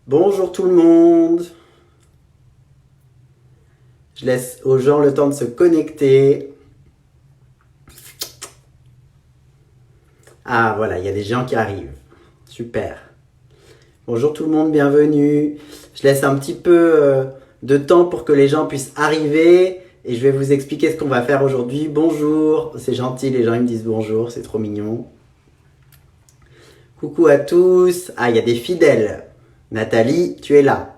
Bonjour tout le monde. Je laisse aux gens le temps de se connecter. Ah voilà, il y a des gens qui arrivent. Super. Bonjour tout le monde, bienvenue. Je laisse un petit peu de temps pour que les gens puissent arriver et je vais vous expliquer ce qu'on va faire aujourd'hui. Bonjour, c'est gentil, les gens ils me disent bonjour, c'est trop mignon. Coucou à tous. Ah, il y a des fidèles. Nathalie, tu es là.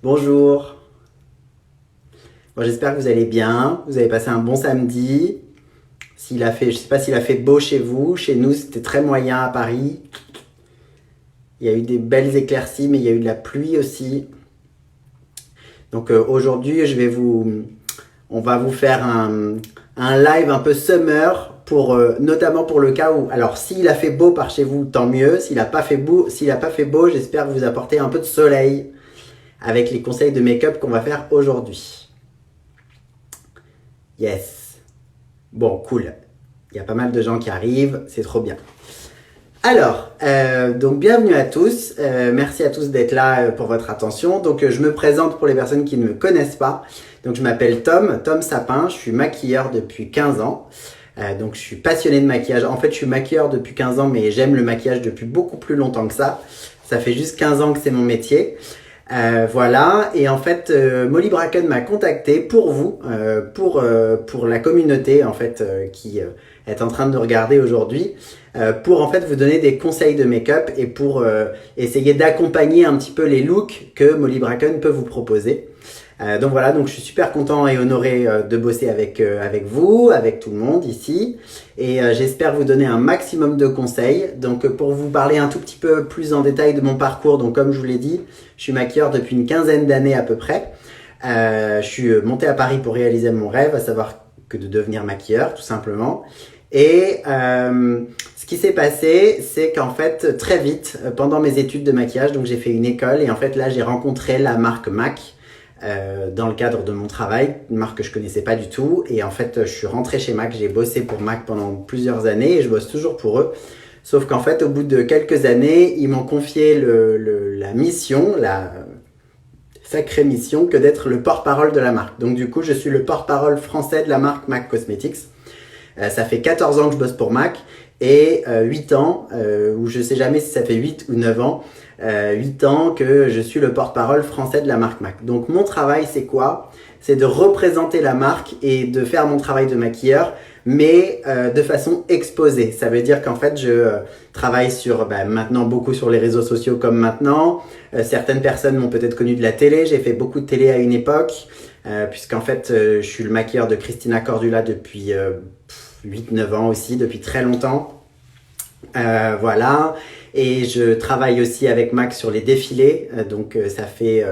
Bonjour. Bon, j'espère que vous allez bien. Vous avez passé un bon samedi. Je sais pas s'il a fait beau chez vous. Chez nous, c'était très moyen à Paris. Il y a eu des belles éclaircies, mais il y a eu de la pluie aussi. Donc aujourd'hui, on va vous faire un live un peu summer notamment pour le cas où, alors s'il a fait beau par chez vous, tant mieux. S'il a pas fait beau, j'espère vous apporter un peu de soleil avec les conseils de make-up qu'on va faire aujourd'hui. Yes. Bon, cool. Il y a pas mal de gens qui arrivent, c'est trop bien. Alors, donc bienvenue à tous. Merci à tous d'être là pour votre attention. Donc, je me présente pour les personnes qui ne me connaissent pas. Donc, je m'appelle Tom Sapin. Je suis maquilleur depuis 15 ans. Donc, je suis passionné de maquillage. En fait, je suis maquilleur depuis 15 ans, mais j'aime le maquillage depuis beaucoup plus longtemps que ça. Ça fait juste 15 ans que c'est mon métier. Voilà, et en fait, Molly Bracken m'a contacté pour vous, pour la communauté en fait qui est en train de regarder aujourd'hui, pour en fait vous donner des conseils de make-up et pour essayer d'accompagner un petit peu les looks que Molly Bracken peut vous proposer. Donc voilà, donc je suis super content et honoré de bosser avec vous, avec tout le monde ici, et j'espère vous donner un maximum de conseils. Donc pour vous parler un tout petit peu plus en détail de mon parcours, donc comme je vous l'ai dit, je suis maquilleur depuis une quinzaine d'années à peu près. Je suis monté à Paris pour réaliser mon rêve, à savoir que de devenir maquilleur, tout simplement. Et ce qui s'est passé, c'est qu'en fait, très vite, pendant mes études de maquillage, donc j'ai fait une école, et en fait là, j'ai rencontré la marque MAC, dans le cadre de mon travail, une marque que je connaissais pas du tout, et en fait je suis rentré chez MAC, j'ai bossé pour MAC pendant plusieurs années et je bosse toujours pour eux, sauf qu'en fait au bout de quelques années ils m'ont confié la mission, la sacrée mission que d'être le porte-parole de la marque. Donc du coup je suis le porte-parole français de la marque MAC Cosmetics. Ça fait 14 ans que je bosse pour MAC et 8 ans, ou je sais jamais si ça fait 8 ou 9 ans, 8 ans que je suis le porte-parole français de la marque MAC. Donc mon travail c'est quoi? C'est de représenter la marque et de faire mon travail de maquilleur, mais de façon exposée. Ça veut dire qu'en fait je travaille maintenant beaucoup sur les réseaux sociaux comme maintenant. Certaines personnes m'ont peut-être connu de la télé, j'ai fait beaucoup de télé à une époque, puisqu'en fait je suis le maquilleur de Christina Cordula depuis 8-9 ans aussi, depuis très longtemps. Voilà, et je travaille aussi avec Max sur les défilés, donc ça fait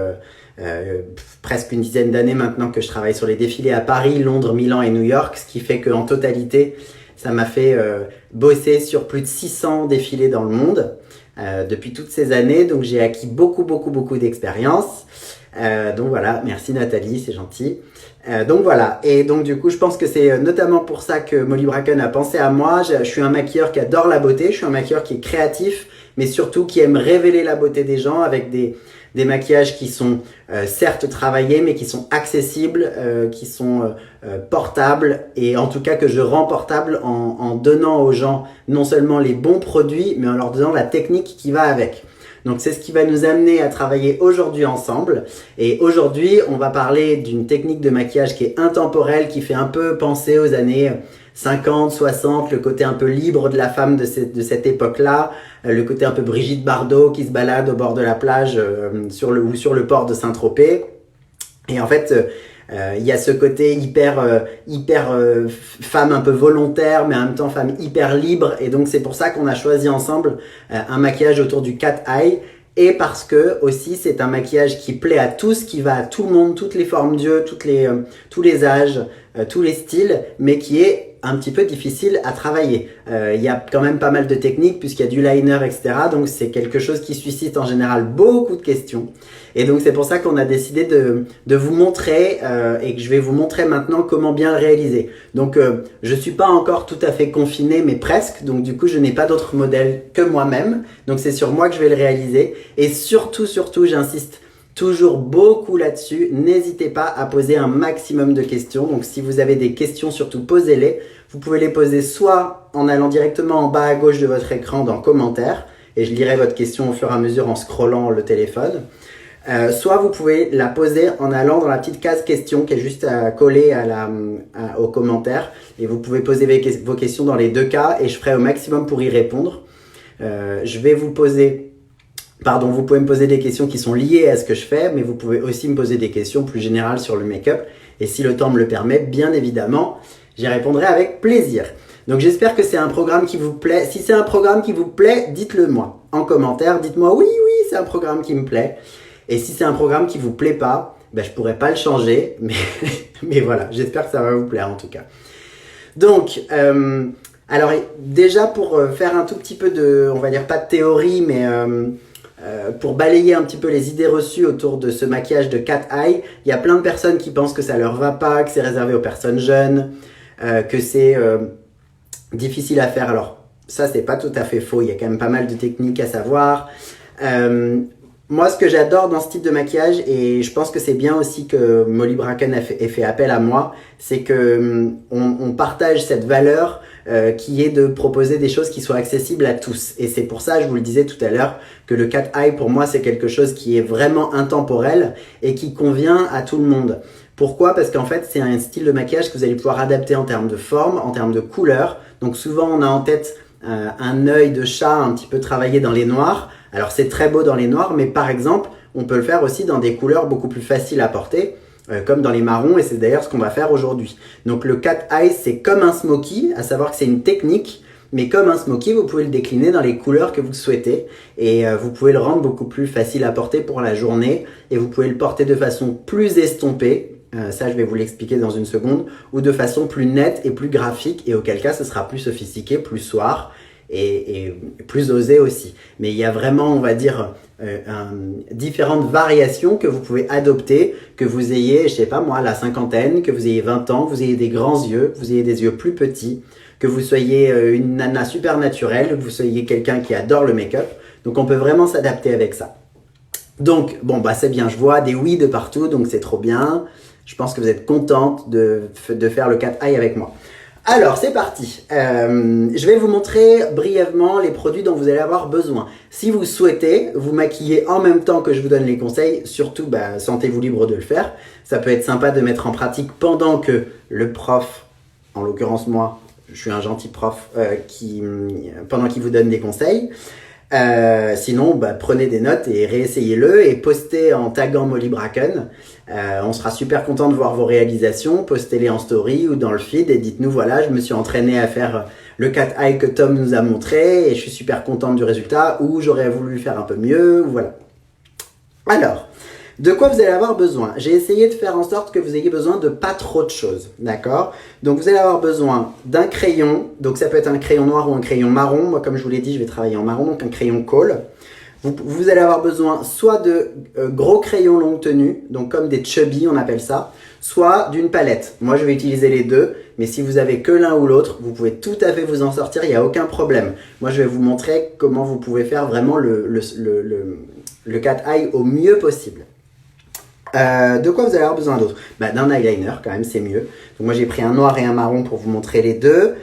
presque une dizaine d'années maintenant que je travaille sur les défilés à Paris, Londres, Milan et New York, ce qui fait qu'en totalité, ça m'a fait bosser sur plus de 600 défilés dans le monde depuis toutes ces années, donc j'ai acquis beaucoup d'expérience. Donc voilà, merci Nathalie, c'est gentil. Donc voilà, et donc du coup je pense que c'est notamment pour ça que Molly Bracken a pensé à moi. Je suis un maquilleur qui adore la beauté, je suis un maquilleur qui est créatif, mais surtout qui aime révéler la beauté des gens avec des maquillages qui sont certes travaillés, mais qui sont accessibles, qui sont portables, et en tout cas que je rends portable en donnant aux gens non seulement les bons produits, mais en leur donnant la technique qui va avec. Donc c'est ce qui va nous amener à travailler aujourd'hui ensemble. Et aujourd'hui, on va parler d'une technique de maquillage qui est intemporelle, qui fait un peu penser aux années 50, 60, le côté un peu libre de la femme de cette époque-là, le côté un peu Brigitte Bardot qui se balade au bord de la plage sur le port de Saint-Tropez. Et en fait, il y a ce côté hyper femme un peu volontaire, mais en même temps femme hyper libre. Et donc c'est pour ça qu'on a choisi ensemble un maquillage autour du cat eye. Et parce que aussi c'est un maquillage qui plaît à tous, qui va à tout le monde, toutes les formes d'yeux, tous les âges, tous les styles, mais qui est un petit peu difficile à travailler. Il y a quand même pas mal de techniques puisqu'il y a du liner, etc. Donc c'est quelque chose qui suscite en général beaucoup de questions. Et donc c'est pour ça qu'on a décidé de vous montrer et que je vais vous montrer maintenant comment bien le réaliser. Donc je suis pas encore tout à fait confiné mais presque. Donc du coup je n'ai pas d'autre modèle que moi-même. Donc c'est sur moi que je vais le réaliser. Et surtout, j'insiste toujours beaucoup là-dessus. N'hésitez pas à poser un maximum de questions. Donc si vous avez des questions, surtout posez-les. Vous pouvez les poser soit en allant directement en bas à gauche de votre écran dans commentaires. Et je lirai votre question au fur et à mesure en scrollant le téléphone. Soit vous pouvez la poser en allant dans la petite case question qui est juste collée aux commentaires. Et vous pouvez poser vos questions dans les deux cas et je ferai au maximum pour y répondre. Vous pouvez me poser des questions qui sont liées à ce que je fais, mais vous pouvez aussi me poser des questions plus générales sur le make-up. Et si le temps me le permet, bien évidemment, j'y répondrai avec plaisir. Donc j'espère que c'est un programme qui vous plaît. Si c'est un programme qui vous plaît, dites-le moi en commentaire. Dites-moi oui, c'est un programme qui me plaît. Et si c'est un programme qui vous plaît pas, je pourrais pas le changer. Mais voilà, j'espère que ça va vous plaire en tout cas. Donc, alors déjà pour faire un tout petit peu de, on va dire pas de théorie, mais pour balayer un petit peu les idées reçues autour de ce maquillage de Cat Eye, il y a plein de personnes qui pensent que ça leur va pas, que c'est réservé aux personnes jeunes, que c'est difficile à faire. Alors ça c'est pas tout à fait faux, il y a quand même pas mal de techniques à savoir. Moi, ce que j'adore dans ce type de maquillage, et je pense que c'est bien aussi que Molly Bracken ait fait appel à moi, c'est que on partage cette valeur qui est de proposer des choses qui soient accessibles à tous. Et c'est pour ça, je vous le disais tout à l'heure, que le Cat Eye, pour moi, c'est quelque chose qui est vraiment intemporel et qui convient à tout le monde. Pourquoi? Parce qu'en fait, c'est un style de maquillage que vous allez pouvoir adapter en termes de forme, en termes de couleur. Donc souvent, on a en tête un œil de chat un petit peu travaillé dans les noirs. Alors c'est très beau dans les noirs, mais par exemple, on peut le faire aussi dans des couleurs beaucoup plus faciles à porter, comme dans les marrons, et c'est d'ailleurs ce qu'on va faire aujourd'hui. Donc le Cat Eye, c'est comme un smoky, à savoir que c'est une technique, mais comme un smoky, vous pouvez le décliner dans les couleurs que vous souhaitez, et vous pouvez le rendre beaucoup plus facile à porter pour la journée, et vous pouvez le porter de façon plus estompée, ça je vais vous l'expliquer dans une seconde, ou de façon plus nette et plus graphique, et auquel cas ce sera plus sophistiqué, plus soir, et plus osé aussi. Mais il y a vraiment, on va dire, différentes variations que vous pouvez adopter, que vous ayez, je sais pas moi, la cinquantaine, que vous ayez 20 ans, que vous ayez des grands yeux, que vous ayez des yeux plus petits, que vous soyez une nana super naturelle, que vous soyez quelqu'un qui adore le make-up. Donc on peut vraiment s'adapter avec ça. Donc, bon, c'est bien, je vois des oui de partout, donc c'est trop bien. Je pense que vous êtes contente de faire le Cat Eye avec moi. Alors, c'est parti. Je vais vous montrer brièvement les produits dont vous allez avoir besoin. Si vous souhaitez vous maquiller en même temps que je vous donne les conseils, surtout, sentez-vous libre de le faire. Ça peut être sympa de mettre en pratique pendant que le prof, en l'occurrence moi, je suis un gentil prof, pendant qu'il vous donne des conseils. Sinon, prenez des notes et réessayez-le et postez en taguant Molly Bracken. On sera super content de voir vos réalisations. Postez-les en story ou dans le feed et dites-nous voilà, je me suis entraîné à faire le Cat Eye que Tom nous a montré et je suis super contente du résultat, ou j'aurais voulu faire un peu mieux, voilà. Alors, de quoi vous allez avoir besoin? J'ai essayé de faire en sorte que vous ayez besoin de pas trop de choses, d'accord? Donc vous allez avoir besoin d'un crayon, donc ça peut être un crayon noir ou un crayon marron. Moi, comme je vous l'ai dit, je vais travailler en marron, donc un crayon colle. Vous allez avoir besoin soit de gros crayons longue tenue, donc comme des chubby on appelle ça, soit d'une palette. Moi je vais utiliser les deux, mais si vous avez que l'un ou l'autre, vous pouvez tout à fait vous en sortir, il n'y a aucun problème. Moi je vais vous montrer comment vous pouvez faire vraiment le Cat Eye au mieux possible. De quoi vous allez avoir besoin d'autre? D'un eyeliner quand même, c'est mieux. Donc moi j'ai pris un noir et un marron pour vous montrer les deux.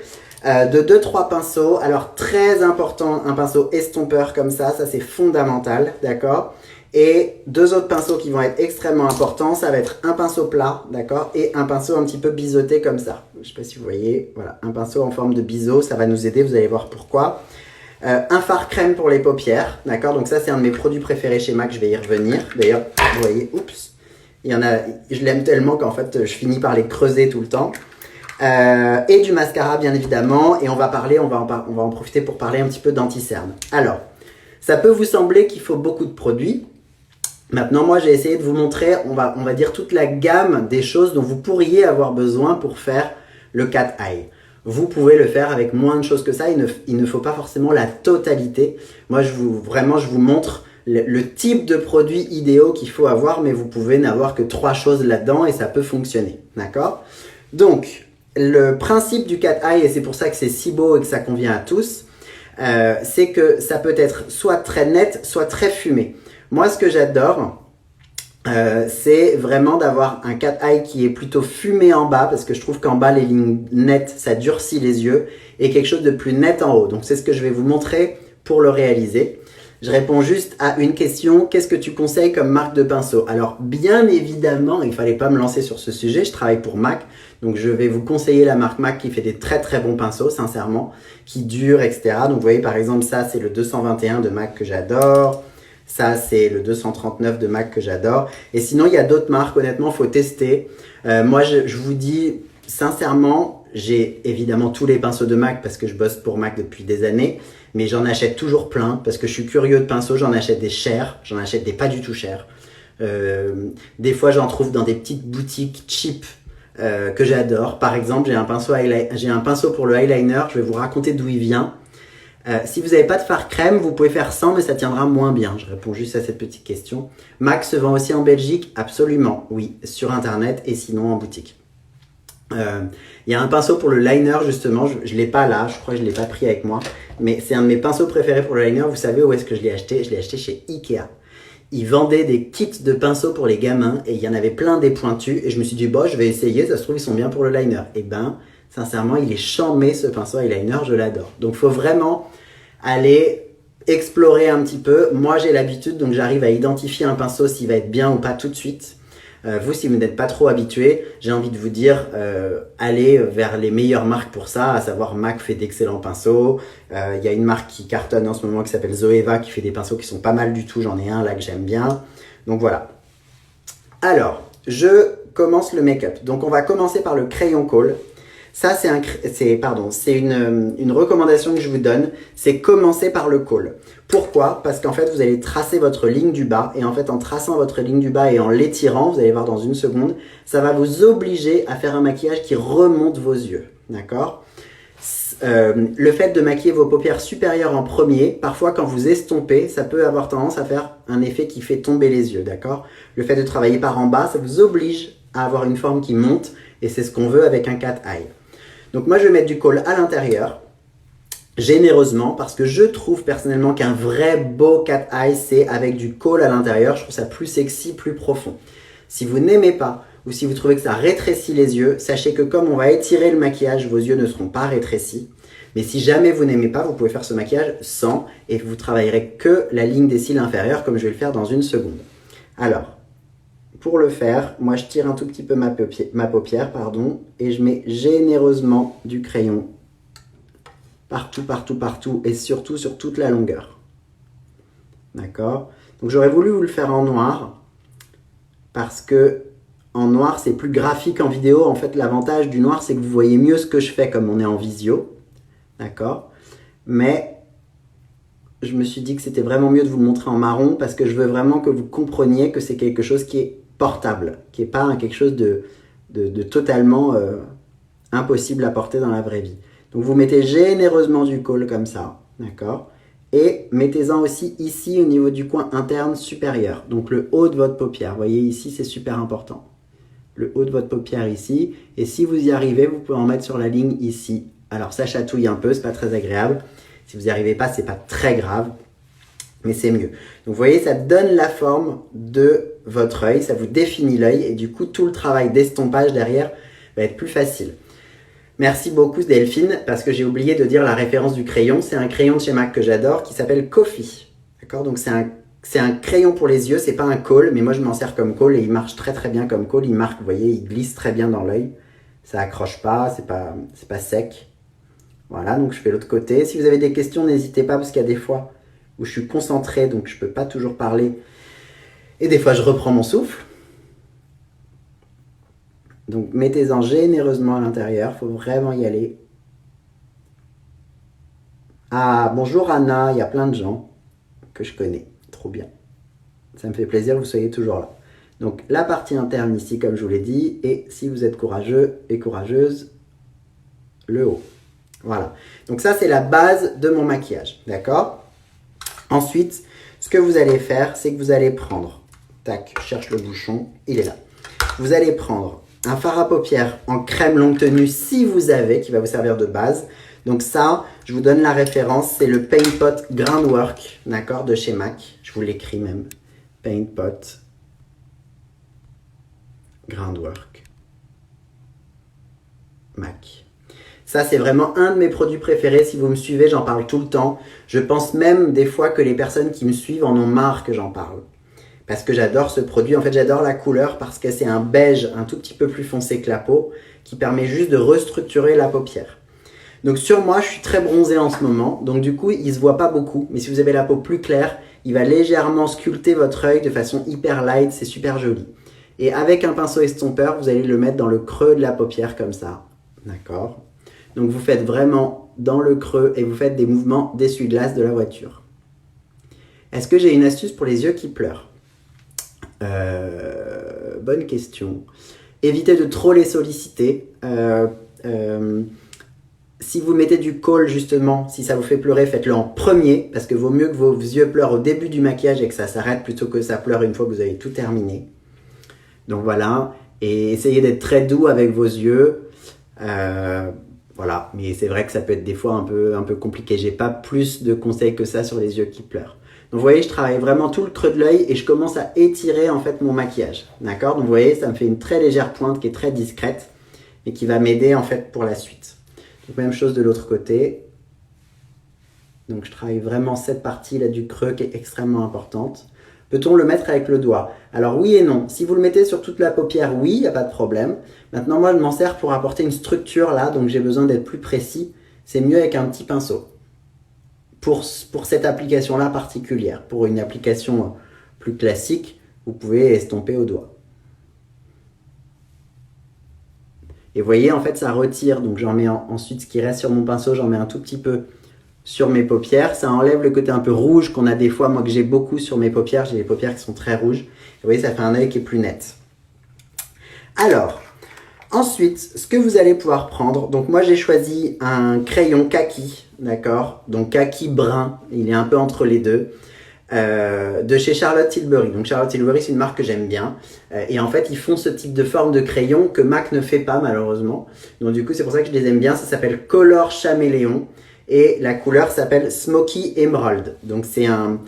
De 2-3 pinceaux, alors très important, un pinceau estompeur comme ça c'est fondamental, d'accord? Et deux autres pinceaux qui vont être extrêmement importants, ça va être un pinceau plat, d'accord? Et un pinceau un petit peu biseauté comme ça. Je sais pas si vous voyez, voilà, un pinceau en forme de biseau, ça va nous aider, vous allez voir pourquoi. Un fard crème pour les paupières, d'accord? Donc ça c'est un de mes produits préférés chez MAC, je vais y revenir. D'ailleurs, vous voyez, oups, il y en a, je l'aime tellement qu'en fait je finis par les creuser tout le temps. Et du mascara bien évidemment, et on va en profiter pour parler un petit peu d'anti-cerne. Alors, ça peut vous sembler qu'il faut beaucoup de produits. Maintenant, moi j'ai essayé de vous montrer, on va dire toute la gamme des choses dont vous pourriez avoir besoin pour faire le Cat Eye. vous pouvez le faire avec moins de choses que ça. Il ne faut pas forcément la totalité. Moi, je vous montre le type de produits idéaux qu'il faut avoir, mais vous pouvez n'avoir que 3 choses là-dedans et ça peut fonctionner. D'accord? Donc, le principe du cat eye, et c'est pour ça que c'est si beau et que ça convient à tous, c'est que ça peut être soit très net, soit très fumé. Moi, ce que j'adore, c'est vraiment d'avoir un cat eye qui est plutôt fumé en bas, parce que je trouve qu'en bas, les lignes nettes, ça durcit les yeux, et quelque chose de plus net en haut. Donc, c'est ce que je vais vous montrer pour le réaliser. Je réponds juste à une question. Qu'est-ce que tu conseilles comme marque de pinceau? Alors, bien évidemment, il ne fallait pas me lancer sur ce sujet. Je travaille pour MAC. Donc, je vais vous conseiller la marque MAC qui fait des très très bons pinceaux, sincèrement, qui durent, etc. Donc, vous voyez, par exemple, ça, c'est le 221 de MAC que j'adore. Ça, c'est le 239 de MAC que j'adore. Et sinon, il y a d'autres marques. Honnêtement, il faut tester. Moi, je vous dis, sincèrement, j'ai évidemment tous les pinceaux de MAC parce que je bosse pour MAC depuis des années. Mais j'en achète toujours plein parce que je suis curieux de pinceaux. J'en achète des chers, j'en achète des pas du tout chers. Des fois, j'en trouve dans des petites boutiques cheap que j'adore. Par exemple, j'ai un pinceau pour le eyeliner. Je vais vous raconter d'où il vient. Si vous n'avez pas de fard crème, vous pouvez faire sans, mais ça tiendra moins bien. Je réponds juste à cette petite question. MAC se vend aussi en Belgique? Absolument, oui. Sur Internet et sinon en boutique. Il y a un pinceau pour le liner justement, je ne l'ai pas là, je crois que je ne l'ai pas pris avec moi, mais c'est un de mes pinceaux préférés pour le liner. Vous savez où est-ce que je l'ai acheté? Je l'ai acheté chez Ikea. Ils vendaient des kits de pinceaux pour les gamins et il y en avait plein des pointus et je me suis dit, bon, je vais essayer, ça se trouve ils sont bien pour le liner. Et ben, sincèrement, il est charmé ce pinceau eyeliner, je l'adore. Donc il faut vraiment aller explorer un petit peu. Moi j'ai l'habitude, donc j'arrive à identifier un pinceau s'il va être bien ou pas tout de suite. Vous, si vous n'êtes pas trop habitué, j'ai envie de vous dire, allez vers les meilleures marques pour ça, à savoir MAC fait d'excellents pinceaux. Il y a une marque qui cartonne en ce moment qui s'appelle Zoeva, qui fait des pinceaux qui sont pas mal du tout. J'en ai un là que j'aime bien. Donc voilà. Alors, je commence le make-up. Donc on va commencer par le crayon Kohl. Ça, c'est une recommandation que je vous donne, c'est commencer par le Kohl. Pourquoi? Parce qu'en fait, vous allez tracer votre ligne du bas, et en fait, en traçant votre ligne du bas et en l'étirant, vous allez voir dans une seconde, ça va vous obliger à faire un maquillage qui remonte vos yeux, d'accord? Le fait de maquiller vos paupières supérieures en premier, parfois quand vous estompez, ça peut avoir tendance à faire un effet qui fait tomber les yeux, d'accord? Le fait de travailler par en bas, ça vous oblige à avoir une forme qui monte, et c'est ce qu'on veut avec un cat eye. Donc moi, je vais mettre du Kohl à l'intérieur, généreusement, parce que je trouve personnellement qu'un vrai beau cat eye, c'est avec du Kohl à l'intérieur. Je trouve ça plus sexy, plus profond. Si vous n'aimez pas, ou si vous trouvez que ça rétrécit les yeux, sachez que comme on va étirer le maquillage, vos yeux ne seront pas rétrécis. Mais si jamais vous n'aimez pas, vous pouvez faire ce maquillage sans, et vous travaillerez que la ligne des cils inférieurs, comme je vais le faire dans une seconde. Alors, pour le faire, moi je tire un tout petit peu ma paupière, et je mets généreusement du crayon partout, partout, partout, et surtout sur toute la longueur. D'accord? Donc j'aurais voulu vous le faire en noir, parce que en noir c'est plus graphique en vidéo. En fait, l'avantage du noir, c'est que vous voyez mieux ce que je fais comme on est en visio. D'accord? Mais je me suis dit que c'était vraiment mieux de vous le montrer en marron, parce que je veux vraiment que vous compreniez que c'est quelque chose qui est portable, qui n'est pas quelque chose de totalement impossible à porter dans la vraie vie. Donc vous mettez généreusement du Kohl comme ça, d'accord? Et mettez-en aussi ici au niveau du coin interne supérieur, donc le haut de votre paupière. Vous voyez ici, c'est super important. Le haut de votre paupière ici, et si vous y arrivez, vous pouvez en mettre sur la ligne ici. Alors ça chatouille un peu, c'est pas très agréable. Si vous n'y arrivez pas, c'est pas très grave, mais c'est mieux. Donc vous voyez, ça donne la forme de votre œil, ça vous définit l'œil, et du coup, tout le travail d'estompage derrière va être plus facile. Merci beaucoup Delphine, parce que j'ai oublié de dire la référence du crayon. C'est un crayon de chez MAC que j'adore, qui s'appelle Coffee. D'accord? Donc c'est un crayon pour les yeux, c'est pas un Kohl, mais moi je m'en sers comme Kohl, et il marche très très bien comme Kohl. Il marque, vous voyez, il glisse très bien dans l'œil. Ça accroche pas, c'est pas sec. Voilà, donc je fais l'autre côté. Si vous avez des questions, n'hésitez pas, parce qu'il y a des fois où je suis concentré, donc je ne peux pas toujours parler. Et des fois, je reprends mon souffle. Donc, mettez-en généreusement à l'intérieur. Il faut vraiment y aller. Ah, bonjour Anna. Il y a plein de gens que je connais. Trop bien. Ça me fait plaisir que vous soyez toujours là. Donc, la partie interne ici, comme je vous l'ai dit. Et si vous êtes courageux et courageuse, le haut. Voilà. Donc ça, c'est la base de mon maquillage. D'accord? Ensuite, ce que vous allez faire, c'est que vous allez prendre... Tac, je cherche le bouchon. Il est là. Vous allez prendre un fard à paupières en crème longue tenue, si vous avez, qui va vous servir de base. Donc ça, je vous donne la référence. C'est le Paint Pot Groundwork, d'accord, de chez MAC. Je vous l'écris même. Paint Pot Groundwork. MAC. Ça, c'est vraiment un de mes produits préférés. Si vous me suivez, j'en parle tout le temps. Je pense même des fois que les personnes qui me suivent en ont marre que j'en parle. Parce que j'adore ce produit. En fait, j'adore la couleur parce que c'est un beige un tout petit peu plus foncé que la peau qui permet juste de restructurer la paupière. Donc sur moi, je suis très bronzé en ce moment. Donc du coup, il ne se voit pas beaucoup. Mais si vous avez la peau plus claire, il va légèrement sculpter votre œil de façon hyper light. C'est super joli. Et avec un pinceau estompeur, vous allez le mettre dans le creux de la paupière comme ça. D'accord? Donc vous faites vraiment dans le creux et vous faites des mouvements d'essuie-glace de la voiture. Est-ce que j'ai une astuce pour les yeux qui pleurent? Bonne question. Évitez de trop les solliciter. Si vous mettez du kohl justement, si ça vous fait pleurer, faites-le en premier parce que vaut mieux que vos yeux pleurent au début du maquillage et que ça s'arrête plutôt que ça pleure une fois que vous avez tout terminé. Donc voilà, et essayez d'être très doux avec vos yeux. Voilà, mais c'est vrai que ça peut être des fois un peu compliqué. J'ai pas plus de conseils que ça sur les yeux qui pleurent. Donc vous voyez, je travaille vraiment tout le creux de l'œil et je commence à étirer en fait mon maquillage. D'accord? Donc vous voyez, ça me fait une très légère pointe qui est très discrète et qui va m'aider en fait pour la suite. Donc même chose de l'autre côté. Donc je travaille vraiment cette partie là du creux qui est extrêmement importante. Peut-on le mettre avec le doigt? Alors oui et non. Si vous le mettez sur toute la paupière, oui, il n'y a pas de problème. Maintenant, moi, je m'en sers pour apporter une structure là, donc j'ai besoin d'être plus précis. C'est mieux avec un petit pinceau. Pour cette application-là particulière. Pour une application plus classique, vous pouvez estomper au doigt. Et vous voyez, en fait, ça retire. Donc j'en mets ensuite ce qui reste sur mon pinceau, j'en mets un tout petit peu sur mes paupières. Ça enlève le côté un peu rouge qu'on a des fois, moi que j'ai beaucoup sur mes paupières. J'ai les paupières qui sont très rouges. Et vous voyez, ça fait un œil qui est plus net. Alors, ensuite, ce que vous allez pouvoir prendre, donc moi j'ai choisi un crayon kaki, d'accord? Donc kaki brun, il est un peu entre les deux, de chez Charlotte Tilbury. Donc Charlotte Tilbury, c'est une marque que j'aime bien. Et en fait, ils font ce type de forme de crayon que MAC ne fait pas malheureusement. Donc du coup, c'est pour ça que je les aime bien. Ça s'appelle Color Chaméléon. Et la couleur s'appelle Smoky Emerald. Donc c'est un...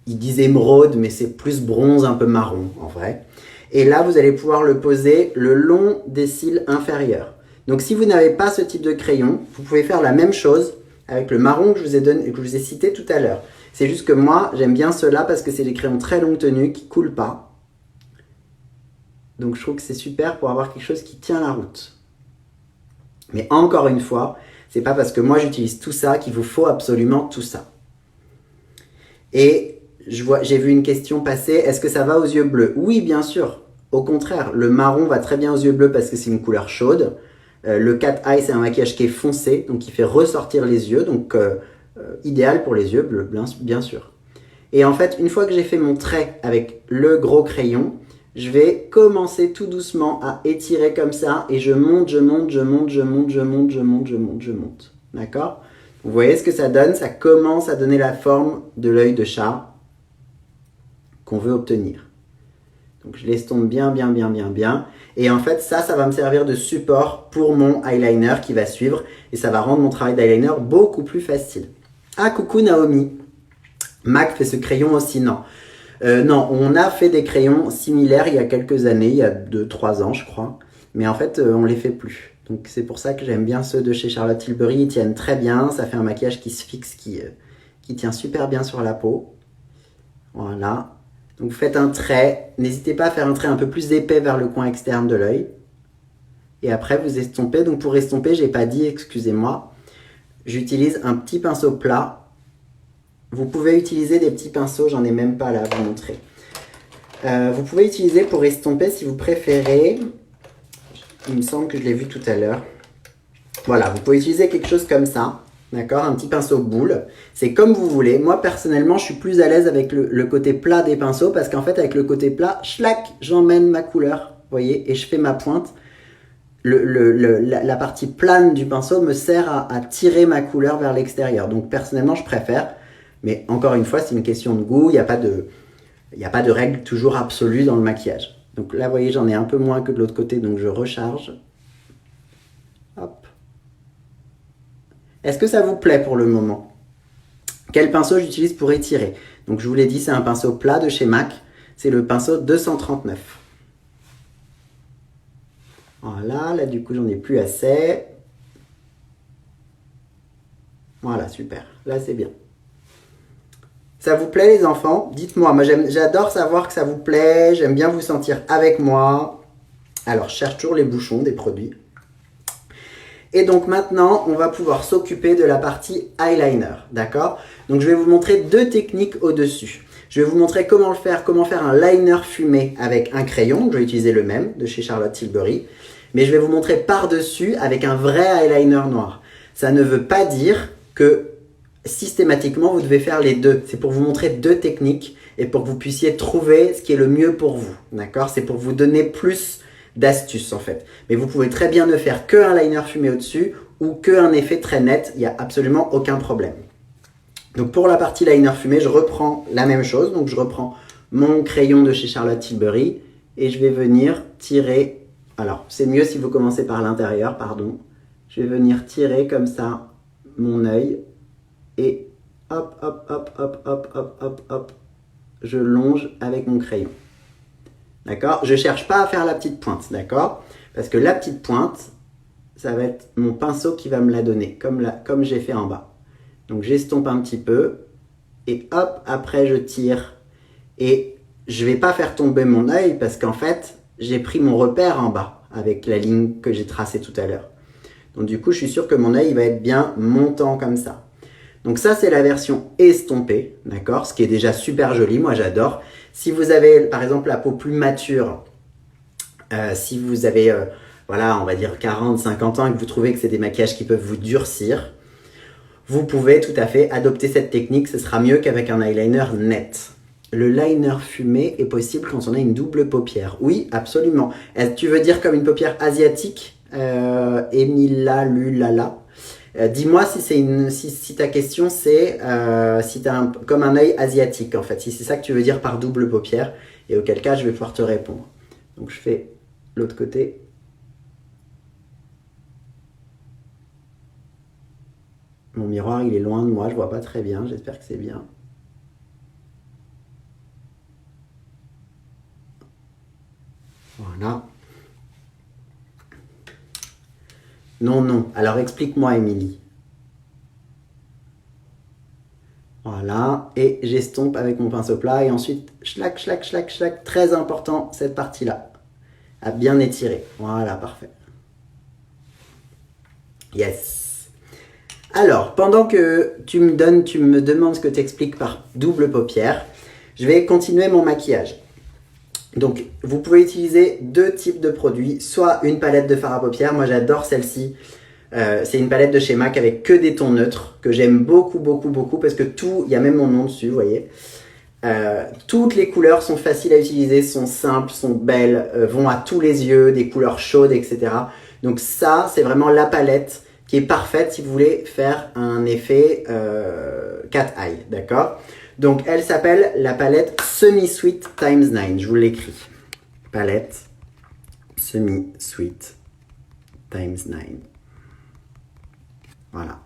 Ils disent émeraude, mais c'est plus bronze, un peu marron en vrai. Et là, vous allez pouvoir le poser le long des cils inférieurs. Donc si vous n'avez pas ce type de crayon, vous pouvez faire la même chose avec le marron que je vous ai donné, que je vous ai cité tout à l'heure. C'est juste que moi, j'aime bien ceux-là parce que c'est des crayons très longue tenue qui ne coulent pas. Donc je trouve que c'est super pour avoir quelque chose qui tient la route. Mais encore une fois, c'est pas parce que moi j'utilise tout ça qu'il vous faut absolument tout ça. Et j'ai vu une question passer, est-ce que ça va aux yeux bleus? Oui, bien sûr. Au contraire, le marron va très bien aux yeux bleus parce que c'est une couleur chaude. Le Cat Eye, c'est un maquillage qui est foncé, donc qui fait ressortir les yeux, donc idéal pour les yeux bleus, bien sûr. Et en fait, une fois que j'ai fait mon trait avec le gros crayon, je vais commencer tout doucement à étirer comme ça et je monte, je monte, je monte, je monte, je monte, je monte, je monte, je monte. D'accord? Vous voyez ce que ça donne? Ça commence à donner la forme de l'œil de chat qu'on veut obtenir. Donc je l'estompe bien, bien, bien, bien, bien. Et en fait, ça va me servir de support pour mon eyeliner qui va suivre. Et ça va rendre mon travail d'eyeliner beaucoup plus facile. Ah, coucou Naomi. MAC fait ce crayon aussi, non. Non, on a fait des crayons similaires il y a quelques années, il y a 2-3 ans je crois. Mais en fait, on les fait plus. Donc c'est pour ça que j'aime bien ceux de chez Charlotte Tilbury. Ils tiennent très bien, ça fait un maquillage qui se fixe, qui tient super bien sur la peau. Voilà. Donc vous faites un trait. N'hésitez pas à faire un trait un peu plus épais vers le coin externe de l'œil. Et après vous estompez. Donc pour estomper, j'ai pas dit, excusez-moi. J'utilise un petit pinceau plat. Vous pouvez utiliser des petits pinceaux, j'en ai même pas là à vous montrer. Vous pouvez utiliser pour estomper si vous préférez. Il me semble que je l'ai vu tout à l'heure. Voilà, vous pouvez utiliser quelque chose comme ça. D'accord? Un petit pinceau boule. C'est comme vous voulez. Moi, personnellement, je suis plus à l'aise avec le côté plat des pinceaux parce qu'en fait, avec le côté plat, schlac, j'emmène ma couleur. Vous voyez? Et je fais ma pointe la partie plane du pinceau me sert à tirer ma couleur vers l'extérieur. Donc personnellement, je préfère. Mais encore une fois, c'est une question de goût. Il n'y a pas de règle toujours absolue dans le maquillage. Donc là, vous voyez, j'en ai un peu moins que de l'autre côté, donc je recharge. Hop. Est-ce que ça vous plaît pour le moment? Quel pinceau j'utilise pour étirer? Donc je vous l'ai dit, c'est un pinceau plat de chez MAC. C'est le pinceau 239. Voilà, là du coup j'en ai plus assez. Voilà, super. Là c'est bien. Ça vous plaît les enfants? Dites-moi, moi j'adore savoir que ça vous plaît, j'aime bien vous sentir avec moi. Alors je cherche toujours les bouchons des produits. Et donc maintenant, on va pouvoir s'occuper de la partie eyeliner, d'accord? Donc je vais vous montrer deux techniques au-dessus. Je vais vous montrer comment le faire, comment faire un liner fumé avec un crayon. Je vais utiliser le même de chez Charlotte Tilbury. Mais je vais vous montrer par-dessus avec un vrai eyeliner noir. Ça ne veut pas dire que systématiquement vous devez faire les deux. C'est pour vous montrer deux techniques et pour que vous puissiez trouver ce qui est le mieux pour vous, d'accord? C'est pour vous donner plus d'astuces en fait. Mais vous pouvez très bien ne faire qu'un liner fumé au-dessus ou qu'un effet très net. Il n'y a absolument aucun problème. Donc pour la partie liner fumé, je reprends la même chose. Donc je reprends mon crayon de chez Charlotte Tilbury et je vais venir tirer. Alors c'est mieux si vous commencez par l'intérieur, pardon. Je vais venir tirer comme ça mon œil et hop, hop, hop, hop, hop, hop, hop, hop. Je longe avec mon crayon. D'accord? Je ne cherche pas à faire la petite pointe, d'accord? Parce que la petite pointe, ça va être mon pinceau qui va me la donner, comme j'ai fait en bas. Donc j'estompe un petit peu et hop, après je tire. Et je ne vais pas faire tomber mon œil parce qu'en fait, j'ai pris mon repère en bas avec la ligne que j'ai tracée tout à l'heure. Donc du coup, je suis sûr que mon œil va être bien montant comme ça. Donc ça, c'est la version estompée, d'accord? Ce qui est déjà super joli, moi j'adore. Si vous avez par exemple la peau plus mature, si vous avez, voilà, on va dire 40, 50 ans et que vous trouvez que c'est des maquillages qui peuvent vous durcir, vous pouvez tout à fait adopter cette technique, ce sera mieux qu'avec un eyeliner net. Le liner fumé est possible quand on a une double paupière. Oui, absolument. Tu veux dire comme une paupière asiatique, Emila Lulala? Dis-moi si ta question c'est si tu as comme un œil asiatique en fait, si c'est ça que tu veux dire par double paupière, et auquel cas je vais pouvoir te répondre. Donc je fais l'autre côté. Mon miroir il est loin de moi, je vois pas très bien, j'espère que c'est bien. Voilà. Non, non. Alors explique-moi, Émilie. Voilà. Et j'estompe avec mon pinceau plat. Et ensuite, schlac, schlac, schlac, schlac. Très important, cette partie-là. À bien étirer. Voilà, parfait. Yes. Alors, pendant que tu me demandes ce que tu expliques par double paupière, je vais continuer mon maquillage. Donc, vous pouvez utiliser deux types de produits, soit une palette de fard à paupières, moi j'adore celle-ci, c'est une palette de chez MAC avec que des tons neutres, que j'aime beaucoup, beaucoup, beaucoup, parce que tout, il y a même mon nom dessus, vous voyez. Toutes les couleurs sont faciles à utiliser, sont simples, sont belles, vont à tous les yeux, des couleurs chaudes, etc. Donc ça, c'est vraiment la palette qui est parfaite si vous voulez faire un effet cat eye, d'accord? Donc, elle s'appelle la palette Semi-Sweet Times 9. Je vous l'écris. Palette Semi-Sweet Times 9. Voilà.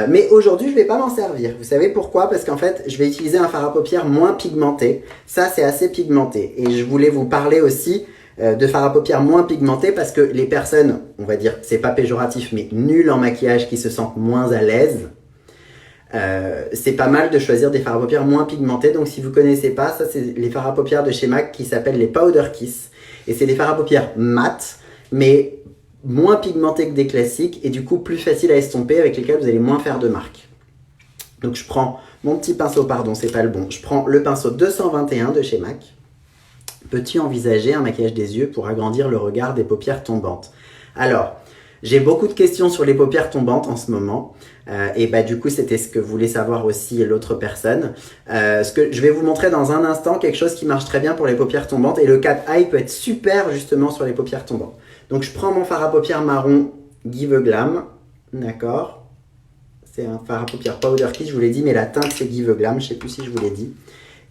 Mais aujourd'hui, je ne vais pas m'en servir. Vous savez pourquoi? Parce qu'en fait, je vais utiliser un fard à paupières moins pigmenté. Ça, c'est assez pigmenté. Et je voulais vous parler aussi de fard à paupières moins pigmenté parce que les personnes, on va dire, c'est pas péjoratif, mais nulles en maquillage, qui se sentent moins à l'aise, c'est pas mal de choisir des fards à paupières moins pigmentés. Donc si vous connaissez pas, ça c'est les fards à paupières de chez MAC qui s'appellent les Powder Kiss. Et c'est des fards à paupières mat, mais moins pigmentés que des classiques et du coup plus facile à estomper, avec lesquels vous allez moins faire de marques. Donc je prends mon petit pinceau, pardon, c'est pas le bon. Je prends le pinceau 221 de chez MAC. Peux-tu envisager un maquillage des yeux pour agrandir le regard des paupières tombantes? Alors, J'ai beaucoup de questions sur les paupières tombantes en ce moment. Et bah du coup, c'était ce que voulait savoir aussi l'autre personne. Ce que je vais vous montrer dans un instant, quelque chose qui marche très bien pour les paupières tombantes. Et le cat eye peut être super justement sur les paupières tombantes. Donc je prends mon fard à paupières marron Give a Glam. D'accord. C'est un fard à paupières Powder Kiss, je vous l'ai dit, mais la teinte c'est Give a Glam. Je ne sais plus si je vous l'ai dit.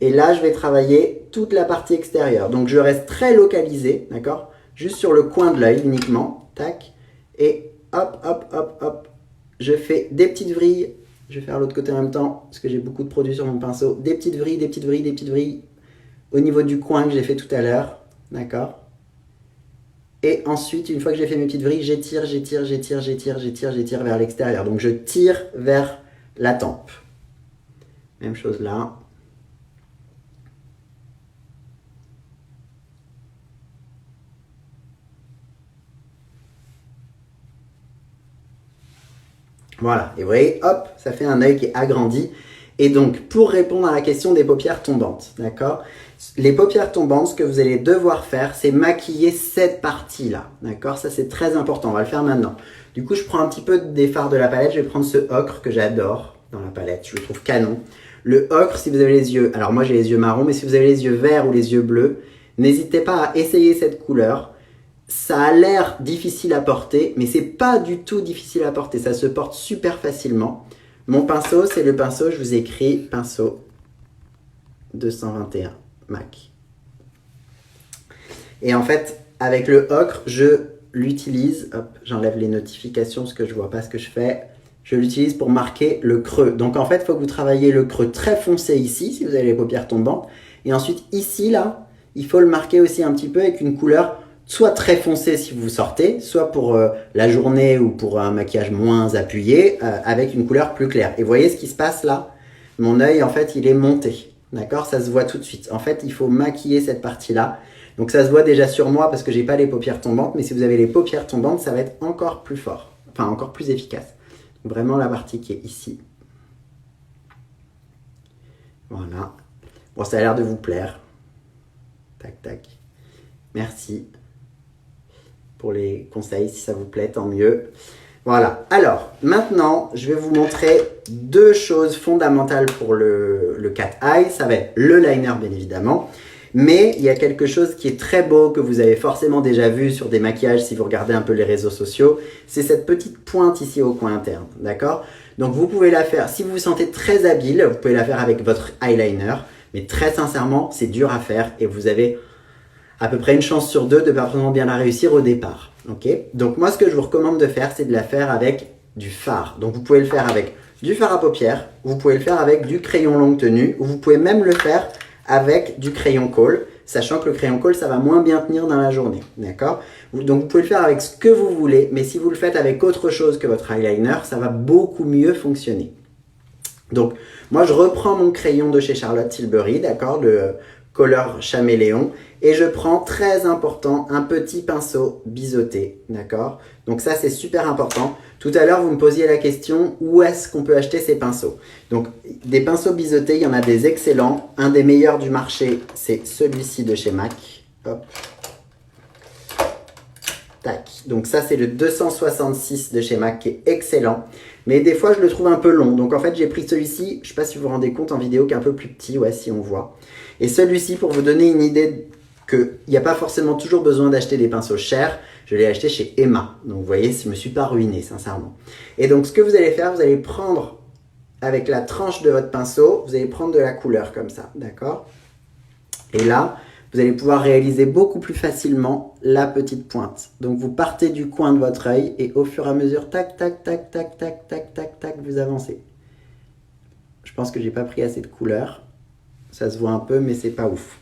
Et là, je vais travailler toute la partie extérieure. Donc je reste très localisé, d'accord, juste sur le coin de l'œil uniquement. Tac. Et hop, hop, hop, hop. Je fais des petites vrilles. Je vais faire l'autre côté en même temps, parce que j'ai beaucoup de produits sur mon pinceau. Des petites vrilles, des petites vrilles, des petites vrilles. Au niveau du coin que j'ai fait tout à l'heure. D'accord. Et ensuite, une fois que j'ai fait mes petites vrilles, j'étire, j'étire, j'étire, j'étire, j'étire, j'étire vers l'extérieur. Donc je tire vers la tempe. Même chose là. Voilà, et vous voyez, hop, ça fait un œil qui est agrandi. Et donc, pour répondre à la question des paupières tombantes, d'accord, les paupières tombantes, ce que vous allez devoir faire, c'est maquiller cette partie-là, d'accord. Ça, c'est très important, on va le faire maintenant. Du coup, je prends un petit peu des fards de la palette, je vais prendre ce ocre que j'adore dans la palette, je le trouve canon. Le ocre, si vous avez les yeux, alors moi j'ai les yeux marrons, mais si vous avez les yeux verts ou les yeux bleus, n'hésitez pas à essayer cette couleur. Ça a l'air difficile à porter, mais c'est pas du tout difficile à porter. Ça se porte super facilement. Mon pinceau, c'est le pinceau, je vous ai écrit pinceau 221 MAC. Et en fait, avec le ocre, je l'utilise. Hop, j'enlève les notifications parce que je vois pas ce que je fais. Je l'utilise pour marquer le creux. Donc en fait, il faut que vous travaillez le creux très foncé ici, si vous avez les paupières tombantes. Et ensuite, ici, là, il faut le marquer aussi un petit peu avec une couleur soit très foncé si vous sortez, soit pour la journée ou pour un maquillage moins appuyé, avec une couleur plus claire. Et vous voyez ce qui se passe là? Mon œil, en fait, il est monté. D'accord? Ça se voit tout de suite. En fait, il faut maquiller cette partie-là. Donc ça se voit déjà sur moi parce que j'ai pas les paupières tombantes, mais si vous avez les paupières tombantes, ça va être encore plus fort. Enfin, encore plus efficace. Donc, vraiment la partie qui est ici. Voilà. Bon, ça a l'air de vous plaire. Tac, tac. Merci pour les conseils, si ça vous plaît, tant mieux. Voilà, alors maintenant je vais vous montrer deux choses fondamentales pour le cat eye. Ça va être le liner bien évidemment, mais il y a quelque chose qui est très beau que vous avez forcément déjà vu sur des maquillages si vous regardez un peu les réseaux sociaux. C'est cette petite pointe ici au coin interne, d'accord? Donc vous pouvez la faire, si vous vous sentez très habile, vous pouvez la faire avec votre eyeliner, mais très sincèrement c'est dur à faire et vous avez à peu près une chance sur deux de pas vraiment bien la réussir au départ. Okay, donc moi, ce que je vous recommande de faire, c'est de la faire avec du fard. Donc vous pouvez le faire avec du fard à paupières, vous pouvez le faire avec du crayon longue tenue, ou vous pouvez même le faire avec du crayon colle, sachant que le crayon colle, ça va moins bien tenir dans la journée. D'accord? Donc vous pouvez le faire avec ce que vous voulez, mais si vous le faites avec autre chose que votre eyeliner, ça va beaucoup mieux fonctionner. Donc moi, je reprends mon crayon de chez Charlotte Tilbury, d'accord, le Color Caméléon, et je prends, très important, un petit pinceau biseauté, d'accord? Donc ça, c'est super important. Tout à l'heure, vous me posiez la question, où est-ce qu'on peut acheter ces pinceaux? Donc, des pinceaux biseautés, il y en a des excellents. Un des meilleurs du marché, c'est celui-ci de chez MAC. Hop. Tac. Donc ça, c'est le 266 de chez MAC, qui est excellent. Mais des fois, je le trouve un peu long. Donc en fait, j'ai pris celui-ci, je ne sais pas si vous vous rendez compte en vidéo, qui est un peu plus petit, ouais, si on voit. Et celui-ci, pour vous donner une idée qu'il n'y a pas forcément toujours besoin d'acheter des pinceaux chers, je l'ai acheté chez Emma. Donc vous voyez, je ne me suis pas ruiné, sincèrement. Et donc ce que vous allez faire, vous allez prendre, avec la tranche de votre pinceau, vous allez prendre de la couleur comme ça, d'accord? Et là, vous allez pouvoir réaliser beaucoup plus facilement la petite pointe. Donc vous partez du coin de votre œil et au fur et à mesure, tac, tac, tac, tac, tac, tac, tac, tac, vous avancez. Je pense que j'ai pas pris assez de couleur. Ça se voit un peu, mais c'est pas ouf.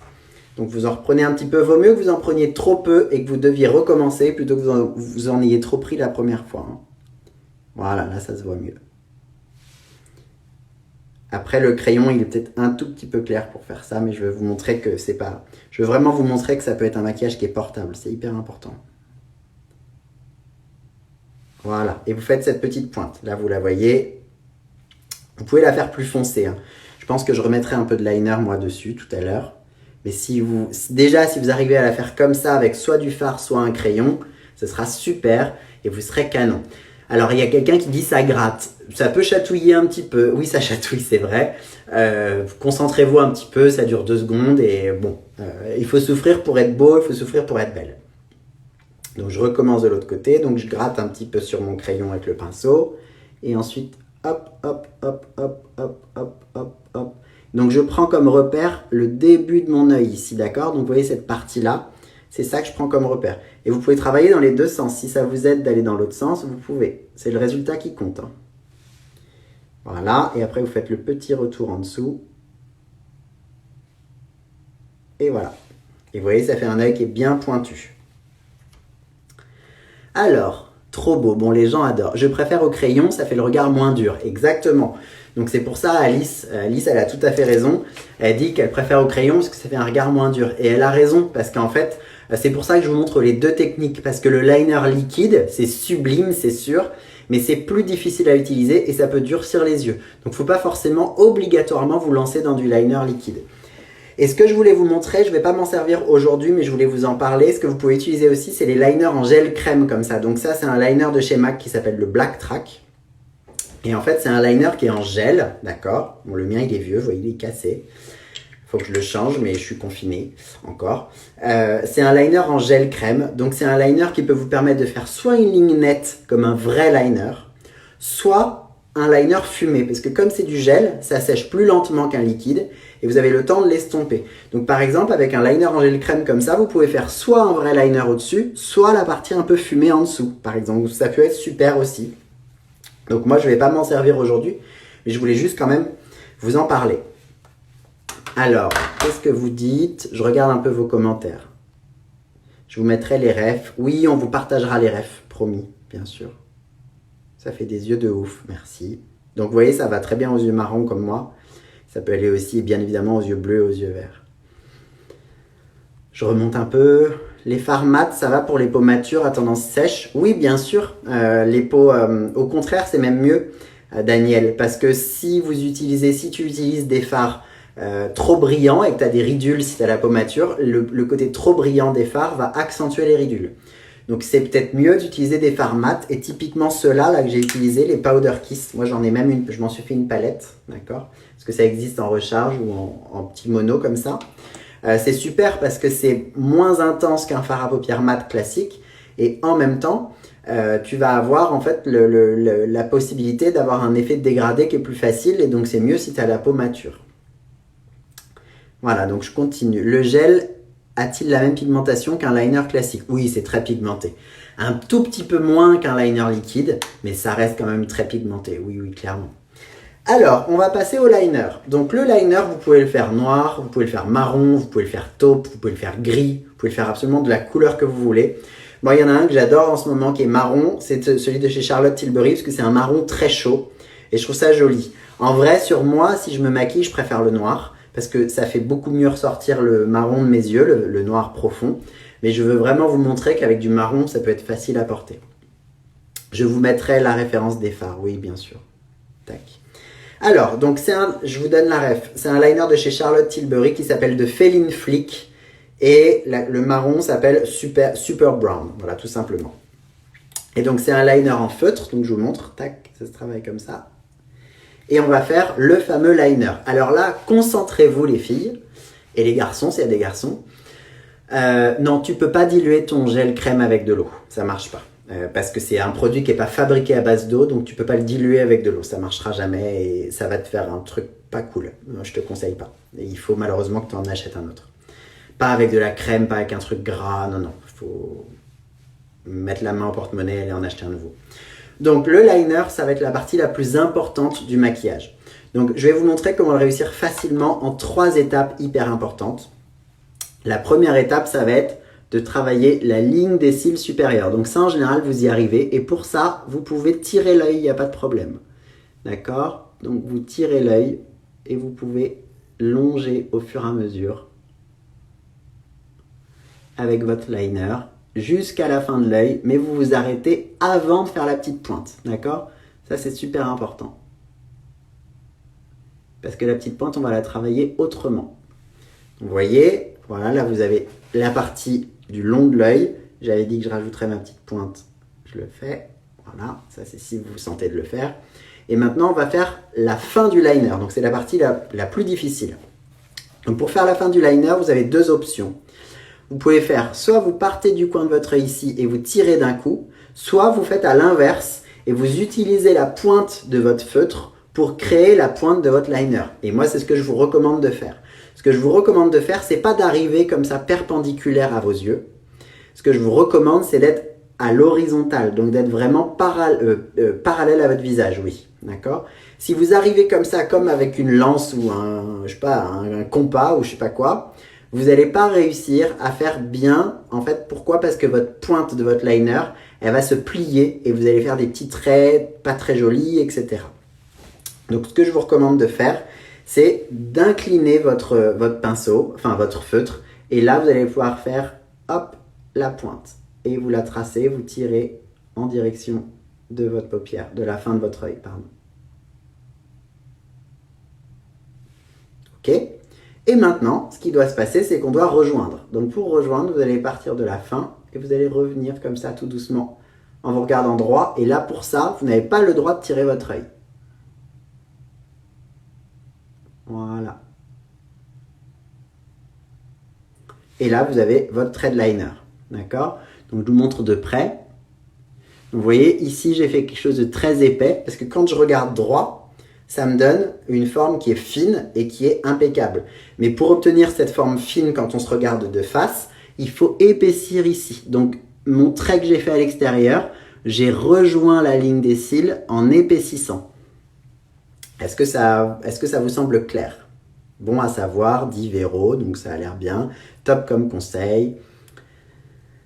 Donc vous en reprenez un petit peu. Vaut mieux que vous en preniez trop peu et que vous deviez recommencer plutôt que vous en ayez trop pris la première fois. Hein. Voilà, là ça se voit mieux. Après, le crayon, il est peut-être un tout petit peu clair pour faire ça, mais je vais vous montrer que c'est pas... Je veux vraiment vous montrer que ça peut être un maquillage qui est portable. C'est hyper important. Voilà. Et vous faites cette petite pointe. Là, vous la voyez. Vous pouvez la faire plus foncée. Hein. Je pense que je remettrai un peu de liner, moi, dessus, tout à l'heure. Mais si vous arrivez à la faire comme ça, avec soit du fard, soit un crayon, ce sera super. et vous serez canon. Alors, il y a quelqu'un qui dit ça gratte. Ça peut chatouiller un petit peu. Oui, ça chatouille, c'est vrai. Concentrez-vous un petit peu, ça dure 2 secondes et bon, il faut souffrir pour être beau, il faut souffrir pour être belle. Donc, je recommence de l'autre côté. Donc, je gratte un petit peu sur mon crayon avec le pinceau et ensuite, hop, hop, hop, hop, hop, hop, hop, hop. Donc, je prends comme repère le début de mon œil ici, d'accord? Donc, vous voyez cette partie-là. C'est ça que je prends comme repère. Et vous pouvez travailler dans les deux sens. Si ça vous aide d'aller dans l'autre sens, vous pouvez. C'est le résultat qui compte. Hein. Voilà. Et après, vous faites le petit retour en dessous. Et voilà. Et vous voyez, ça fait un œil qui est bien pointu. Alors, trop beau. Bon, les gens adorent. Je préfère au crayon, ça fait le regard moins dur. Exactement. Donc, c'est pour ça, Alice, elle a tout à fait raison. Elle dit qu'elle préfère au crayon parce que ça fait un regard moins dur. Et elle a raison parce qu'en fait, c'est pour ça que je vous montre les deux techniques, parce que le liner liquide, c'est sublime, c'est sûr, mais c'est plus difficile à utiliser et ça peut durcir les yeux. Donc il ne faut pas forcément obligatoirement vous lancer dans du liner liquide. Et ce que je voulais vous montrer, je ne vais pas m'en servir aujourd'hui, mais je voulais vous en parler. Ce que vous pouvez utiliser aussi, c'est les liners en gel crème comme ça. Donc ça, c'est un liner de chez MAC qui s'appelle le Black Track. Et en fait, c'est un liner qui est en gel, d'accord. Bon, le mien, il est vieux, vous voyez, il est cassé. Faut que je le change, mais je suis confiné encore. C'est un liner en gel crème. Donc, c'est un liner qui peut vous permettre de faire soit une ligne nette, comme un vrai liner, soit un liner fumé. Parce que comme c'est du gel, ça sèche plus lentement qu'un liquide et vous avez le temps de l'estomper. Donc, par exemple, avec un liner en gel crème comme ça, vous pouvez faire soit un vrai liner au-dessus, soit la partie un peu fumée en dessous, par exemple. Ça peut être super aussi. Donc, moi, je ne vais pas m'en servir aujourd'hui, mais je voulais juste quand même vous en parler. Alors, qu'est-ce que vous dites? Je regarde un peu vos commentaires. Je vous mettrai les refs. Oui, on vous partagera les refs, promis, bien sûr. Ça fait des yeux de ouf, merci. Donc, vous voyez, ça va très bien aux yeux marrons comme moi. Ça peut aller aussi, bien évidemment, aux yeux bleus et aux yeux verts. Je remonte un peu. Les fards mat, ça va pour les peaux matures à tendance sèche? Oui, bien sûr. Les peaux, au contraire, c'est même mieux, Daniel. Parce que si tu utilises des fards trop brillant et que tu as des ridules si tu as la peau mature, le côté trop brillant des fards va accentuer les ridules. Donc c'est peut-être mieux d'utiliser des fards mat et typiquement ceux-là là, que j'ai utilisé, les Powder Kiss. Moi j'en ai même une, je m'en suis fait une palette, d'accord? Parce que ça existe en recharge ou en petit mono comme ça. C'est super parce que c'est moins intense qu'un fard à paupières mat classique et en même temps, tu vas avoir en fait la possibilité d'avoir un effet de dégradé qui est plus facile et donc c'est mieux si tu as la peau mature. Voilà, donc je continue. Le gel a-t-il la même pigmentation qu'un liner classique? Oui, c'est très pigmenté. Un tout petit peu moins qu'un liner liquide, mais ça reste quand même très pigmenté. Oui, oui, clairement. Alors, on va passer au liner. Donc le liner, vous pouvez le faire noir, vous pouvez le faire marron, vous pouvez le faire taupe, vous pouvez le faire gris, vous pouvez le faire absolument de la couleur que vous voulez. Bon, il y en a un que j'adore en ce moment qui est marron, c'est celui de chez Charlotte Tilbury, parce que c'est un marron très chaud, et je trouve ça joli. En vrai, sur moi, si je me maquille, je préfère le noir, parce que ça fait beaucoup mieux ressortir le marron de mes yeux, le noir profond. Mais je veux vraiment vous montrer qu'avec du marron, ça peut être facile à porter. Je vous mettrai la référence des fards, oui, bien sûr. Tac. Alors, donc je vous donne la ref. C'est un liner de chez Charlotte Tilbury qui s'appelle The Feline Flick. Et le marron s'appelle Super Brown. Voilà, tout simplement. Et donc, c'est un liner en feutre. Donc, je vous montre. Tac, ça se travaille comme ça. Et on va faire le fameux liner. Alors là, concentrez-vous les filles et les garçons, s'il y a des garçons. Non, tu peux pas diluer ton gel crème avec de l'eau. Ça marche pas. Parce que c'est un produit qui n'est pas fabriqué à base d'eau, donc tu peux pas le diluer avec de l'eau. Ça marchera jamais et ça va te faire un truc pas cool. Moi, je te conseille pas. Et il faut malheureusement que tu en achètes un autre. Pas avec de la crème, pas avec un truc gras. Non, non. Il faut mettre la main au porte-monnaie et aller en acheter un nouveau. Donc le liner, ça va être la partie la plus importante du maquillage. Donc je vais vous montrer comment le réussir facilement en 3 étapes hyper importantes. La première étape, ça va être de travailler la ligne des cils supérieurs. Donc ça, en général, vous y arrivez. Et pour ça, vous pouvez tirer l'œil, il n'y a pas de problème. D'accord? Donc vous tirez l'œil et vous pouvez longer au fur et à mesure avec votre liner jusqu'à la fin de l'œil, mais vous vous arrêtez avant de faire la petite pointe, d'accord? Ça, c'est super important. Parce que la petite pointe, on va la travailler autrement. Vous voyez, voilà, là, vous avez la partie du long de l'œil. J'avais dit que je rajouterais ma petite pointe Je le fais. Voilà, ça c'est si vous vous sentez de le faire. Et maintenant, on va faire la fin du liner. Donc, c'est la partie la plus difficile. Donc, pour faire la fin du liner, vous avez deux options. Vous pouvez faire, soit vous partez du coin de votre œil ici et vous tirez d'un coup, soit vous faites à l'inverse et vous utilisez la pointe de votre feutre pour créer la pointe de votre liner. Et moi, c'est ce que je vous recommande de faire. Ce que je vous recommande de faire, c'est pas d'arriver comme ça perpendiculaire à vos yeux. Ce que je vous recommande, c'est d'être à l'horizontale, donc d'être vraiment parallèle à votre visage, oui, d'accord. Si vous arrivez comme ça, comme avec une lance ou un compas ou je sais pas quoi, vous n'allez pas réussir à faire bien, en fait, pourquoi? Parce que votre pointe de votre liner, elle va se plier et vous allez faire des petits traits pas très jolis, etc. Donc, ce que je vous recommande de faire, c'est d'incliner votre pinceau, enfin votre feutre, et là, vous allez pouvoir faire, hop, la pointe. Et vous la tracez, vous tirez en direction de votre paupière, de la fin de votre œil, pardon. Ok? Et maintenant, ce qui doit se passer, c'est qu'on doit rejoindre. Donc pour rejoindre, vous allez partir de la fin et vous allez revenir comme ça, tout doucement, en vous regardant droit. Et là, pour ça, vous n'avez pas le droit de tirer votre œil. Voilà. Et là, vous avez votre trait de liner. D'accord? Donc, je vous montre de près. Vous voyez, ici, j'ai fait quelque chose de très épais parce que quand je regarde droit, ça me donne une forme qui est fine et qui est impeccable. Mais pour obtenir cette forme fine quand on se regarde de face, il faut épaissir ici. Donc, mon trait que j'ai fait à l'extérieur, j'ai rejoint la ligne des cils en épaississant. Est-ce que ça vous semble clair? Bon à savoir, dit Véro, donc ça a l'air bien. Top comme conseil.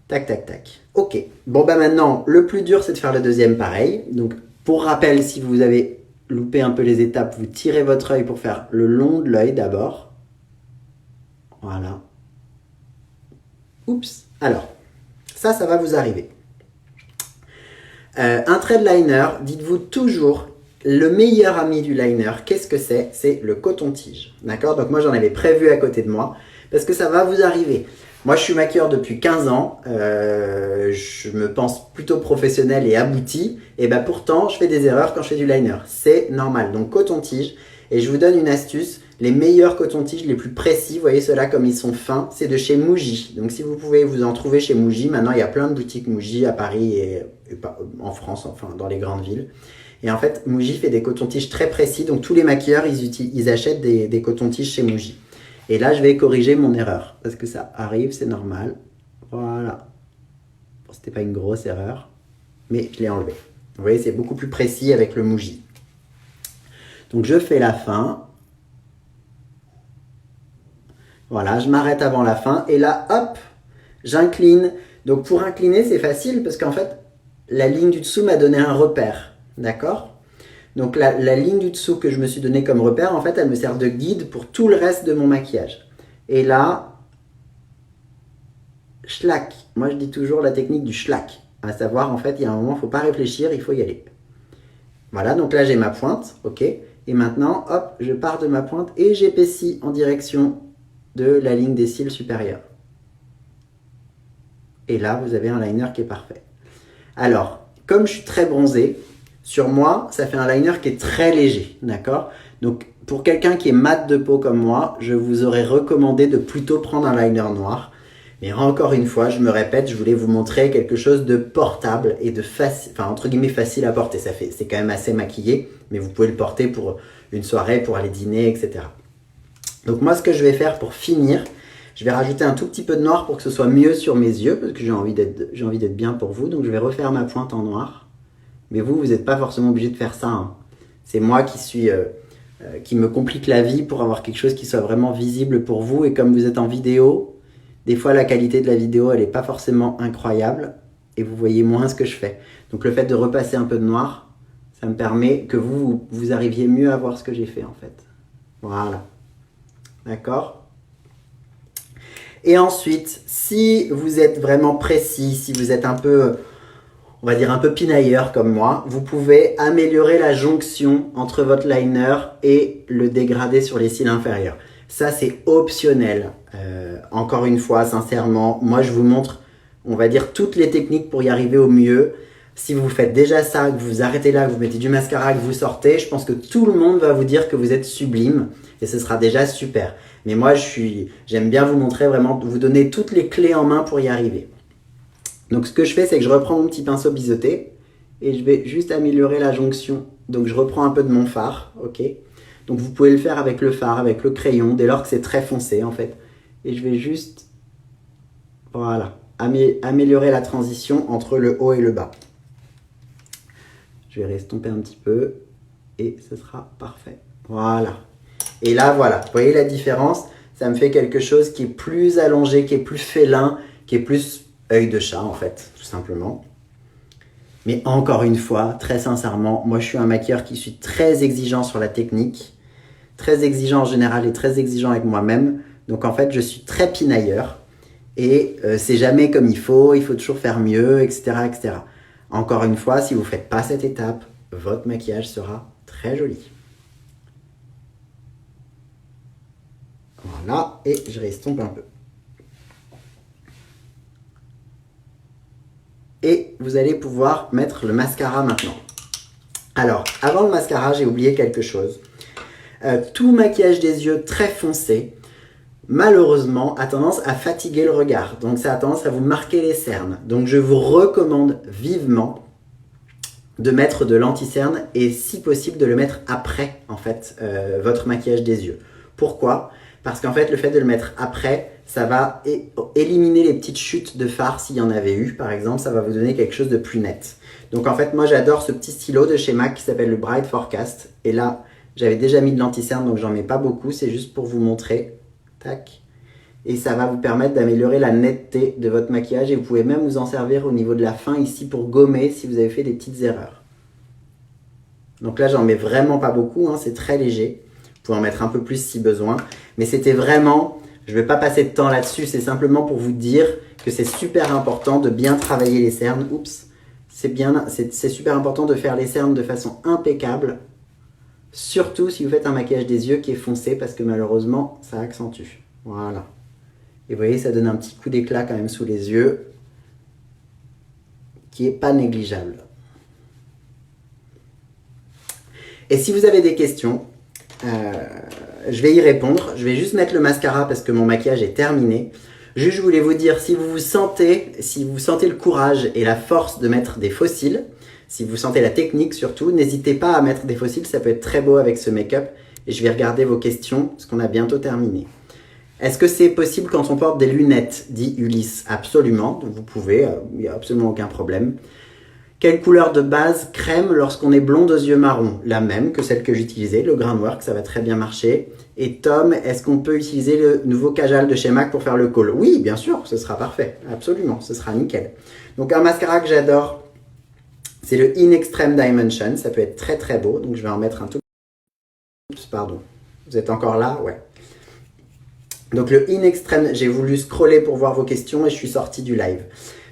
Tac, tac, tac. Ok. Bon, bah maintenant, le plus dur, c'est de faire le deuxième pareil. Donc, pour rappel, si vous avez loupé un peu les étapes, vous tirez votre œil pour faire le long de l'œil d'abord. Voilà. Oups. Alors, ça va vous arriver. Un trait de liner, dites-vous toujours, le meilleur ami du liner, qu'est-ce que c'est? C'est le coton-tige. D'accord? Donc, moi, j'en avais prévu à côté de moi parce que ça va vous arriver. Moi, je suis maquilleur depuis 15 ans, je me pense plutôt professionnel et abouti, et ben pourtant, je fais des erreurs quand je fais du liner. C'est normal. Donc, coton-tige, et je vous donne une astuce, les meilleurs cotons-tiges, les plus précis, vous voyez ceux-là comme ils sont fins, c'est de chez Muji. Donc, si vous pouvez vous en trouver chez Muji, maintenant, il y a plein de boutiques Muji à Paris et en France, enfin, dans les grandes villes. Et en fait, Muji fait des cotons-tiges très précis, donc tous les maquilleurs, ils achètent des cotons-tiges chez Muji. Et là, je vais corriger mon erreur, parce que ça arrive, c'est normal. Voilà. Bon, c'était pas une grosse erreur, mais je l'ai enlevé. Vous voyez, c'est beaucoup plus précis avec le Muji. Donc, je fais la fin. Voilà, je m'arrête avant la fin. Et là, hop, j'incline. Donc, pour incliner, c'est facile, parce qu'en fait, la ligne du dessous m'a donné un repère. D'accord ? Donc la ligne du dessous que je me suis donné comme repère, en fait, elle me sert de guide pour tout le reste de mon maquillage. Et là, schlack. Moi, je dis toujours la technique du schlack. À savoir, en fait, il y a un moment, il ne faut pas réfléchir, il faut y aller. Voilà, donc là, j'ai ma pointe, ok. Et maintenant, hop, je pars de ma pointe et j'épaissis en direction de la ligne des cils supérieurs. Et là, vous avez un liner qui est parfait. Alors, comme je suis très bronzé, sur moi, ça fait un liner qui est très léger, d'accord? Donc, pour quelqu'un qui est mat de peau comme moi, je vous aurais recommandé de plutôt prendre un liner noir. Mais encore une fois, je me répète, je voulais vous montrer quelque chose de portable et de facile, enfin, entre guillemets, facile à porter. C'est quand même assez maquillé, mais vous pouvez le porter pour une soirée, pour aller dîner, etc. Donc, moi, ce que je vais faire pour finir, je vais rajouter un tout petit peu de noir pour que ce soit mieux sur mes yeux, parce que j'ai envie d'être bien pour vous. Donc, je vais refaire ma pointe en noir. Mais vous n'êtes pas forcément obligé de faire ça. Hein. C'est moi qui me complique la vie pour avoir quelque chose qui soit vraiment visible pour vous. Et comme vous êtes en vidéo, des fois la qualité de la vidéo, elle n'est pas forcément incroyable. Et vous voyez moins ce que je fais. Donc le fait de repasser un peu de noir, ça me permet que vous arriviez mieux à voir ce que j'ai fait en fait. Voilà. D'accord ? Et ensuite, si vous êtes vraiment précis, si vous êtes un peu... on va dire un peu pinailleur comme moi, vous pouvez améliorer la jonction entre votre liner et le dégradé sur les cils inférieurs. Ça, c'est optionnel. Encore une fois, sincèrement, moi, je vous montre, on va dire, toutes les techniques pour y arriver au mieux. Si vous faites déjà ça, que vous vous arrêtez là, que vous mettez du mascara, que vous sortez, je pense que tout le monde va vous dire que vous êtes sublime et ce sera déjà super. Mais moi, j'aime bien vous montrer vraiment, vous donner toutes les clés en main pour y arriver. Donc ce que je fais, c'est que je reprends mon petit pinceau biseauté et je vais juste améliorer la jonction. Donc je reprends un peu de mon fard, ok? Donc vous pouvez le faire avec le fard, avec le crayon, dès lors que c'est très foncé en fait. Et je vais juste, voilà, améliorer la transition entre le haut et le bas. Je vais restomper un petit peu et ce sera parfait. Voilà. Et là, voilà, vous voyez la différence? Ça me fait quelque chose qui est plus allongé, qui est plus félin, qui est plus œil de chat en fait, tout simplement. Mais encore une fois, très sincèrement, moi je suis un maquilleur qui suis très exigeant sur la technique, très exigeant en général et très exigeant avec moi-même. Donc en fait, je suis très pinailleur et c'est jamais comme il faut toujours faire mieux, etc., etc. Encore une fois, si vous ne faites pas cette étape, votre maquillage sera très joli. Voilà, et je restompe un peu. Et vous allez pouvoir mettre le mascara maintenant. Alors, avant le mascara, j'ai oublié quelque chose. Tout maquillage des yeux très foncé, malheureusement, a tendance à fatiguer le regard. Donc, ça a tendance à vous marquer les cernes. Donc, je vous recommande vivement de mettre de l'anti-cerne et si possible de le mettre après, en fait, votre maquillage des yeux. Pourquoi ? Parce qu'en fait, le fait de le mettre après, ça va éliminer les petites chutes de fard s'il y en avait eu, par exemple. Ça va vous donner quelque chose de plus net. Donc, en fait, moi, j'adore ce petit stylo de chez MAC qui s'appelle le Bright Forecast. Et là, j'avais déjà mis de l'anti-cerne, donc j'en mets pas beaucoup. C'est juste pour vous montrer. Tac. Et ça va vous permettre d'améliorer la netteté de votre maquillage. Et vous pouvez même vous en servir au niveau de la fin ici pour gommer si vous avez fait des petites erreurs. Donc là, j'en mets vraiment pas beaucoup, hein, c'est très léger. Vous pouvez en mettre un peu plus si besoin. Mais c'était vraiment, je ne vais pas passer de temps là-dessus, c'est simplement pour vous dire que c'est super important de bien travailler les cernes. Oups, c'est super important de faire les cernes de façon impeccable. Surtout si vous faites un maquillage des yeux qui est foncé parce que malheureusement, ça accentue. Voilà. Et vous voyez, ça donne un petit coup d'éclat quand même sous les yeux qui n'est pas négligeable. Et si vous avez des questions, je vais y répondre. Je vais juste mettre le mascara parce que mon maquillage est terminé. Juste, je voulais vous dire, si vous sentez le courage et la force de mettre des faux cils, si vous sentez la technique surtout, n'hésitez pas à mettre des faux cils, ça peut être très beau avec ce make-up. Et je vais regarder vos questions parce qu'on a bientôt terminé. Est-ce que c'est possible quand on porte des lunettes, dit Ulysse? Absolument, vous pouvez, il n'y a absolument aucun problème. Quelle couleur de base crème lorsqu'on est blonde aux yeux marrons? La même que celle que j'utilisais, le Groundwork, ça va très bien marcher. Et Tom, est-ce qu'on peut utiliser le nouveau Kajal de chez MAC pour faire le col? Oui, bien sûr, ce sera parfait, absolument, ce sera nickel. Donc un mascara que j'adore, c'est le In Extreme Dimension, ça peut être très très beau, donc je vais en mettre un tout. Oups, pardon, vous êtes encore là? Ouais. Donc le In Extreme, j'ai voulu scroller pour voir vos questions et je suis sorti du live.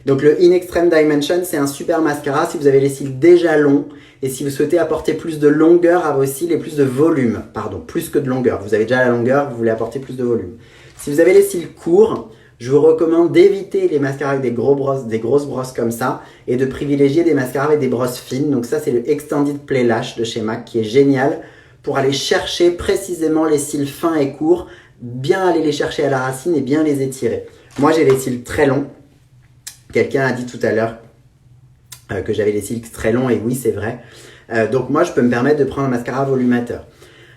Donc le In Extreme Dimension, c'est un super mascara si vous avez les cils déjà longs et si vous souhaitez apporter plus de longueur à vos cils et plus de volume. Pardon, plus que de longueur. Vous avez déjà la longueur, vous voulez apporter plus de volume. Si vous avez les cils courts, je vous recommande d'éviter les mascaras avec des grosses brosses comme ça et de privilégier des mascaras avec des brosses fines. Donc ça, c'est le Extended Play Lash de chez MAC qui est génial pour aller chercher précisément les cils fins et courts, bien aller les chercher à la racine et bien les étirer. Moi, j'ai les cils très longs. Quelqu'un a dit tout à l'heure que j'avais les cils très longs et oui, c'est vrai. Donc moi, je peux me permettre de prendre un mascara volumateur.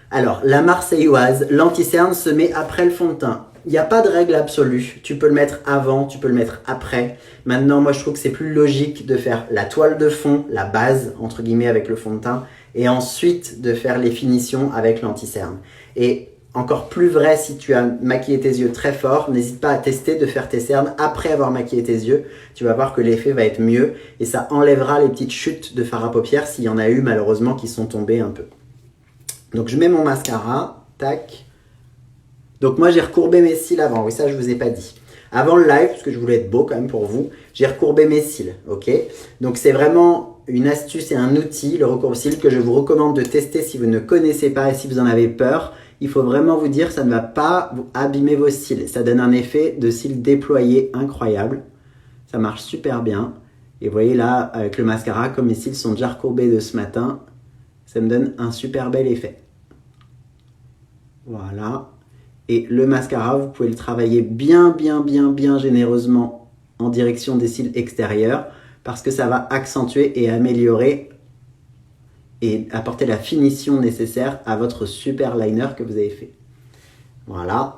Alors, la Marseillaise, l'anti-cerne se met après le fond de teint. Il n'y a pas de règle absolue. Tu peux le mettre avant, tu peux le mettre après. Maintenant, moi, je trouve que c'est plus logique de faire la toile de fond, la base, entre guillemets, avec le fond de teint, et ensuite de faire les finitions avec l'anti-cerne. Et encore plus vrai si tu as maquillé tes yeux très fort, n'hésite pas à tester de faire tes cernes après avoir maquillé tes yeux. Tu vas voir que l'effet va être mieux et ça enlèvera les petites chutes de fard à paupières s'il y en a eu malheureusement qui sont tombées un peu. Donc je mets mon mascara, tac. Donc moi j'ai recourbé mes cils avant, oui ça je vous ai pas dit. Avant le live, parce que je voulais être beau quand même pour vous, j'ai recourbé mes cils, ok? Donc c'est vraiment une astuce et un outil, le recourbe-cils, que je vous recommande de tester si vous ne connaissez pas et si vous en avez peur. Il faut vraiment vous dire, ça ne va pas vous abîmer vos cils. Ça donne un effet de cils déployés incroyable. Ça marche super bien. Et vous voyez là, avec le mascara, comme mes cils sont déjà recourbés de ce matin, ça me donne un super bel effet. Voilà. Et le mascara, vous pouvez le travailler bien généreusement en direction des cils extérieurs parce que ça va accentuer et améliorer et apporter la finition nécessaire à votre super liner que vous avez fait. Voilà.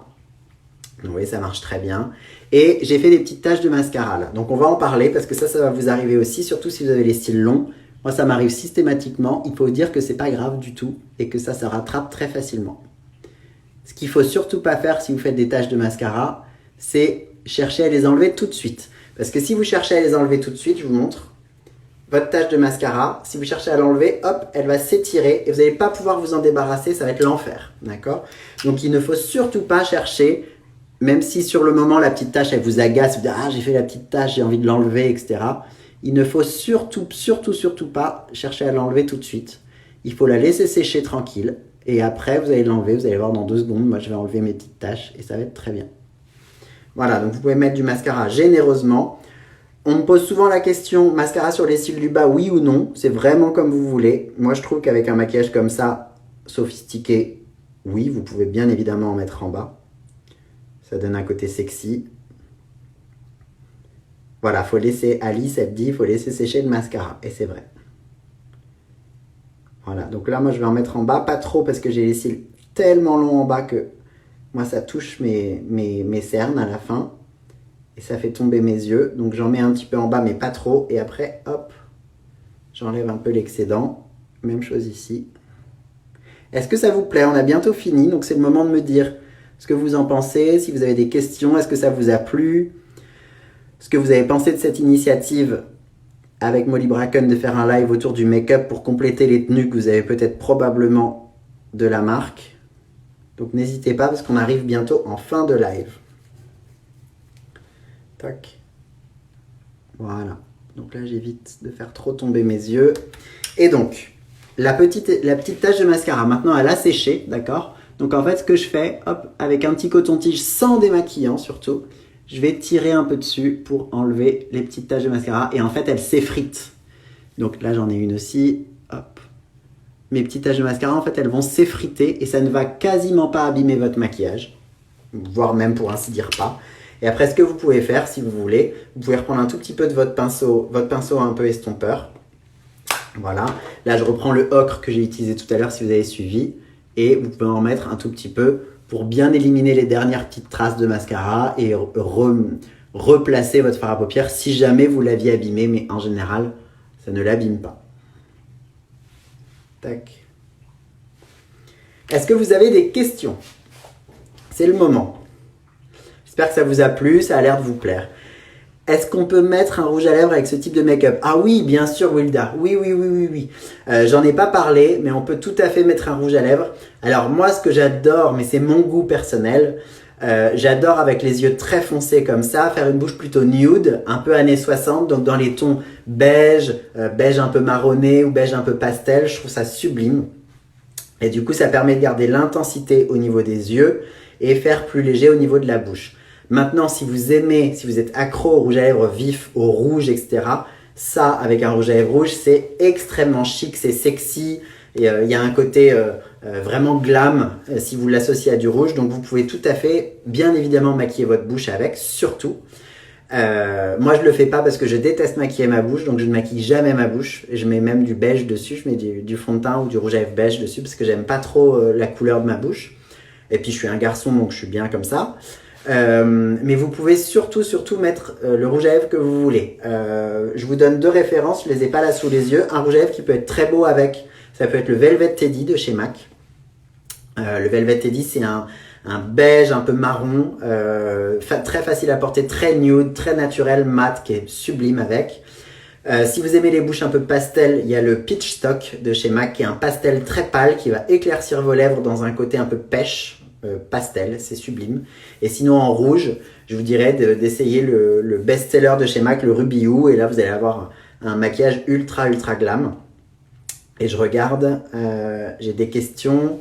Vous voyez, ça marche très bien. Et j'ai fait des petites taches de mascara là. Donc on va en parler parce que ça va vous arriver aussi, surtout si vous avez les cils longs. Moi, ça m'arrive systématiquement. Il faut vous dire que c'est pas grave du tout et que ça se rattrape très facilement. Ce qu'il ne faut surtout pas faire si vous faites des taches de mascara, c'est chercher à les enlever tout de suite. Parce que si vous cherchez à les enlever tout de suite, je vous montre, votre tache de mascara, si vous cherchez à l'enlever, hop, elle va s'étirer et vous n'allez pas pouvoir vous en débarrasser, ça va être l'enfer, d'accord? Donc il ne faut surtout pas chercher, même si sur le moment la petite tache elle vous agace, vous dites ah j'ai fait la petite tache, j'ai envie de l'enlever, etc. Il ne faut surtout pas chercher à l'enlever tout de suite. Il faut la laisser sécher tranquille et après vous allez l'enlever, vous allez voir dans 2 secondes, moi je vais enlever mes petites taches et ça va être très bien. Voilà, donc vous pouvez mettre du mascara généreusement. On me pose souvent la question, mascara sur les cils du bas, oui ou non? C'est vraiment comme vous voulez. Moi, je trouve qu'avec un maquillage comme ça, sophistiqué, oui, vous pouvez bien évidemment en mettre en bas. Ça donne un côté sexy. Voilà, faut laisser, Alice, elle dit, il faut laisser sécher le mascara. Et c'est vrai. Voilà, donc là, moi, je vais en mettre en bas. Pas trop parce que j'ai les cils tellement longs en bas que moi, ça touche mes cernes à la fin. Et ça fait tomber mes yeux. Donc j'en mets un petit peu en bas, mais pas trop. Et après, hop, j'enlève un peu l'excédent. Même chose ici. Est-ce que ça vous plaît? On a bientôt fini. Donc c'est le moment de me dire ce que vous en pensez. Si vous avez des questions, est-ce que ça vous a plu? Ce que vous avez pensé de cette initiative avec Molly Bracken de faire un live autour du make-up pour compléter les tenues que vous avez peut-être probablement de la marque. Donc n'hésitez pas parce qu'on arrive bientôt en fin de live. Tac. Voilà. Donc là, j'évite de faire trop tomber mes yeux. Et donc, la petite tache de mascara, maintenant, elle a séché, d'accord? Donc en fait, ce que je fais, hop, avec un petit coton-tige sans démaquillant surtout, je vais tirer un peu dessus pour enlever les petites taches de mascara. Et en fait, elles s'effritent. Donc là, j'en ai une aussi. Hop. Mes petites taches de mascara, en fait, elles vont s'effriter et ça ne va quasiment pas abîmer votre maquillage. Voire même, pour ainsi dire, pas. Et après, ce que vous pouvez faire, si vous voulez, vous pouvez reprendre un tout petit peu de votre pinceau un peu estompeur. Voilà. Là, je reprends le ocre que j'ai utilisé tout à l'heure, si vous avez suivi. Et vous pouvez en mettre un tout petit peu pour bien éliminer les dernières petites traces de mascara et replacer votre fard à paupières si jamais vous l'aviez abîmé. Mais en général, ça ne l'abîme pas. Tac. Est-ce que vous avez des questions? C'est le moment. J'espère que ça vous a plu, ça a l'air de vous plaire. Est-ce qu'on peut mettre un rouge à lèvres avec ce type de make-up? Ah oui, bien sûr, Wilda. Oui. J'en ai pas parlé, mais on peut tout à fait mettre un rouge à lèvres. Alors moi, ce que j'adore, mais c'est mon goût personnel, j'adore avec les yeux très foncés comme ça, faire une bouche plutôt nude, un peu années 60, donc dans les tons beige, beige un peu marronné ou beige un peu pastel. Je trouve ça sublime. Et du coup, ça permet de garder l'intensité au niveau des yeux et faire plus léger au niveau de la bouche. Maintenant, si vous aimez, si vous êtes accro au rouge à lèvres vif, au rouge, etc., ça, avec un rouge à lèvres rouge, c'est extrêmement chic, c'est sexy. Et il y a un côté vraiment glam si vous l'associez à du rouge. Donc, vous pouvez tout à fait, bien évidemment, maquiller votre bouche avec, surtout. Moi, je le fais pas parce que je déteste maquiller ma bouche. Donc, je ne maquille jamais ma bouche. Je mets même du beige dessus. Je mets du fond de teint ou du rouge à lèvres beige dessus parce que j'aime pas trop la couleur de ma bouche. Et puis, je suis un garçon, donc je suis bien comme ça. Mais vous pouvez surtout mettre le rouge à lèvres que vous voulez. Je vous donne 2 références, je les ai pas là sous les yeux. Un rouge à lèvres qui peut être très beau avec, ça peut être le Velvet Teddy de chez MAC. Le Velvet Teddy, c'est un beige un peu marron, très facile à porter, très nude, très naturel, mat, qui est sublime avec. Si vous aimez les bouches un peu pastel, il y a le Peach Stock de chez MAC qui est un pastel très pâle qui va éclaircir vos lèvres dans un côté un peu pêche. Pastel, c'est sublime. Et sinon en rouge, je vous dirais d'essayer le best-seller de chez MAC, le Ruby Hue, et là vous allez avoir un maquillage ultra glam. Et je regarde, j'ai des questions.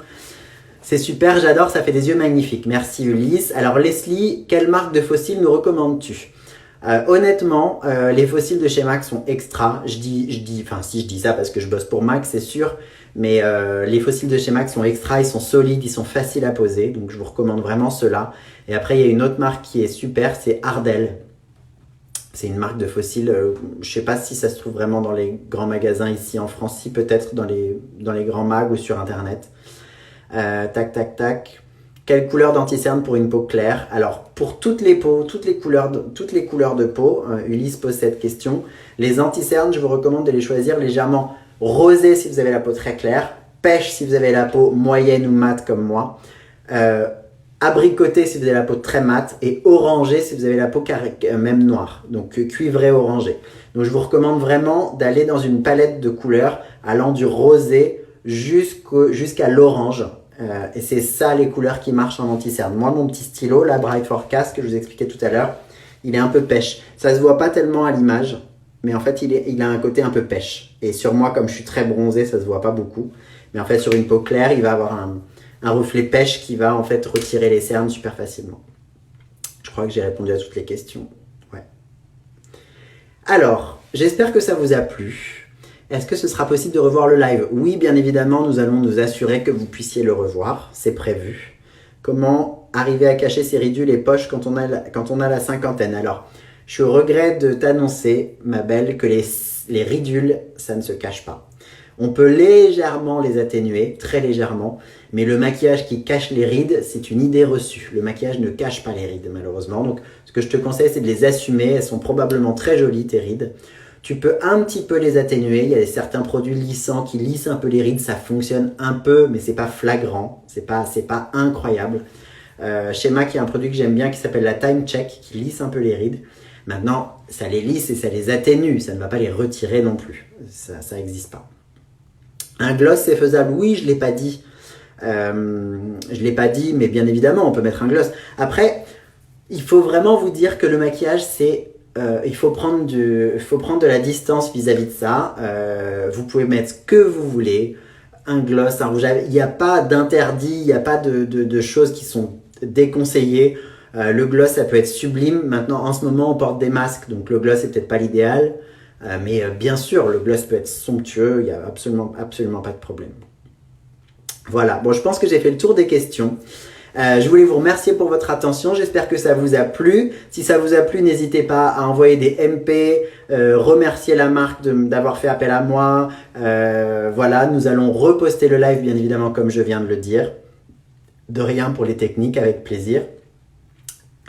C'est super, j'adore, ça fait des yeux magnifiques. Merci Ulysse. Alors Leslie, quelle marque de fossiles nous recommandes-tu? Honnêtement, les fossiles de chez MAC sont extra. Enfin si je dis ça parce que je bosse pour MAC, c'est sûr. Mais les fossiles de chez MAC sont extra, ils sont solides, ils sont faciles à poser. Donc je vous recommande vraiment ceux-là. Et après, il y a une autre marque qui est super, c'est Ardell. C'est une marque de fossiles, je sais pas si ça se trouve vraiment dans les grands magasins ici en France, si peut-être dans les grands mags ou sur internet. Tac, tac, tac. Quelle couleur d'anti-cerne pour une peau claire? Alors, pour toutes les peaux, toutes les couleurs de peau, Ulysse pose cette question. Les anti-cernes, je vous recommande de les choisir légèrement rosé si vous avez la peau très claire, pêche si vous avez la peau moyenne ou mate comme moi, abricoté si vous avez la peau très mate et orangé si vous avez la peau même noire, donc cuivré orangé. Donc je vous recommande vraiment d'aller dans une palette de couleurs allant du rosé jusqu'à l'orange. Et c'est ça les couleurs qui marchent en anti-cerne. Moi, mon petit stylo, la Bright Forecast que je vous expliquais tout à l'heure, il est un peu pêche. Ça se voit pas tellement à l'image, mais en fait, il a un côté un peu pêche. Et sur moi, comme je suis très bronzé, ça se voit pas beaucoup. Mais en fait, sur une peau claire, il va avoir un reflet pêche qui va en fait retirer les cernes super facilement. Je crois que j'ai répondu à toutes les questions. Ouais. Alors, j'espère que ça vous a plu. Est-ce que ce sera possible de revoir le live? Oui, bien évidemment, nous allons nous assurer que vous puissiez le revoir. C'est prévu. Comment arriver à cacher ses ridules et poches quand on a la cinquantaine? Alors, je suis au regret de t'annoncer, ma belle, que les ridules, ça ne se cache pas. On peut légèrement les atténuer, très légèrement, mais le maquillage qui cache les rides, c'est une idée reçue. Le maquillage ne cache pas les rides, malheureusement. Donc, ce que je te conseille, c'est de les assumer. Elles sont probablement très jolies, tes rides. Tu peux un petit peu les atténuer. Il y a certains produits lissants qui lissent un peu les rides. Ça fonctionne un peu, mais c'est pas flagrant. C'est pas incroyable. Chez MAC, il y a un produit que j'aime bien qui s'appelle la Time Check, qui lisse un peu les rides. Maintenant, ça les lisse et ça les atténue. Ça ne va pas les retirer non plus. Ça n'existe pas. Un gloss, c'est faisable? Oui, je ne l'ai pas dit. Je l'ai pas dit, mais bien évidemment, on peut mettre un gloss. Après, il faut vraiment vous dire que le maquillage, c'est... il faut prendre de la distance vis-à-vis de ça. Vous pouvez mettre ce que vous voulez. Un gloss, un rouge à lèvres. Il n'y a pas d'interdit, il n'y a pas de choses qui sont déconseillées. Le gloss, ça peut être sublime. Maintenant, en ce moment, on porte des masques, donc le gloss, c'est peut-être pas l'idéal. Mais bien sûr, le gloss peut être somptueux. Il n'y a absolument pas de problème. Voilà. Bon, je pense que j'ai fait le tour des questions. Je voulais vous remercier pour votre attention. J'espère que ça vous a plu. Si ça vous a plu, n'hésitez pas à envoyer des MP, remercier la marque d'avoir fait appel à moi. Voilà, nous allons reposter le live, bien évidemment, comme je viens de le dire. De rien pour les techniques, avec plaisir.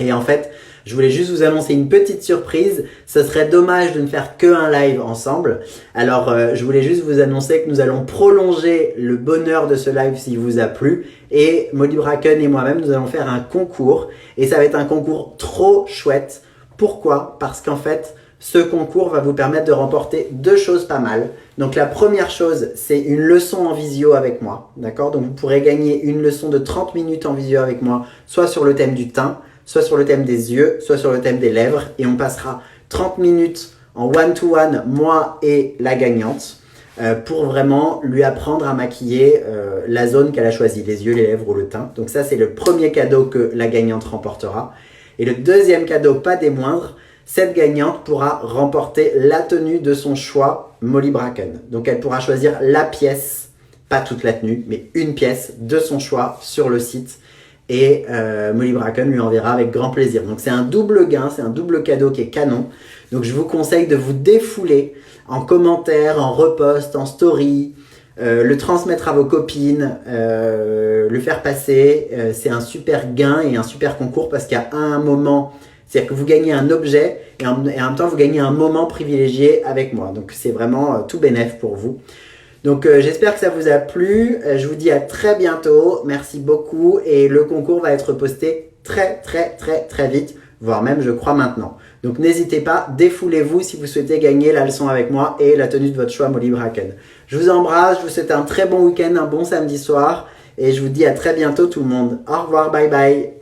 Et en fait, je voulais juste vous annoncer une petite surprise. Ce serait dommage de ne faire qu'un live ensemble. Alors, je voulais juste vous annoncer que nous allons prolonger le bonheur de ce live s'il vous a plu. Et Molly Bracken et moi-même, nous allons faire un concours. Et ça va être un concours trop chouette. Pourquoi? Parce qu'en fait, ce concours va vous permettre de remporter deux choses pas mal. Donc, la première chose, c'est une leçon en visio avec moi. D'accord? Donc, vous pourrez gagner une leçon de 30 minutes en visio avec moi, soit sur le thème du teint, soit sur le thème des yeux, soit sur le thème des lèvres. Et on passera 30 minutes en one-to-one, moi et la gagnante, pour vraiment lui apprendre à maquiller la zone qu'elle a choisie, les yeux, les lèvres ou le teint. Donc ça, c'est le premier cadeau que la gagnante remportera. Et le deuxième cadeau, pas des moindres, cette gagnante pourra remporter la tenue de son choix Molly Bracken. Donc elle pourra choisir la pièce, pas toute la tenue, mais une pièce de son choix sur le site. Et Molly Bracken lui enverra avec grand plaisir. Donc c'est un double gain, c'est un double cadeau qui est canon. Donc je vous conseille de vous défouler en commentaire, en repost, en story, le transmettre à vos copines, le faire passer. C'est un super gain et un super concours parce qu'à un moment, c'est-à-dire que vous gagnez un objet et en même temps vous gagnez un moment privilégié avec moi. Donc c'est vraiment tout bénef pour vous. Donc j'espère que ça vous a plu. Je vous dis à très bientôt. Merci beaucoup. Et le concours va être posté très vite, voire même je crois maintenant. Donc n'hésitez pas, défoulez-vous si vous souhaitez gagner la leçon avec moi et la tenue de votre choix Molly Bracken. Je vous embrasse, je vous souhaite un très bon week-end, un bon samedi soir. Et je vous dis à très bientôt tout le monde. Au revoir, bye bye.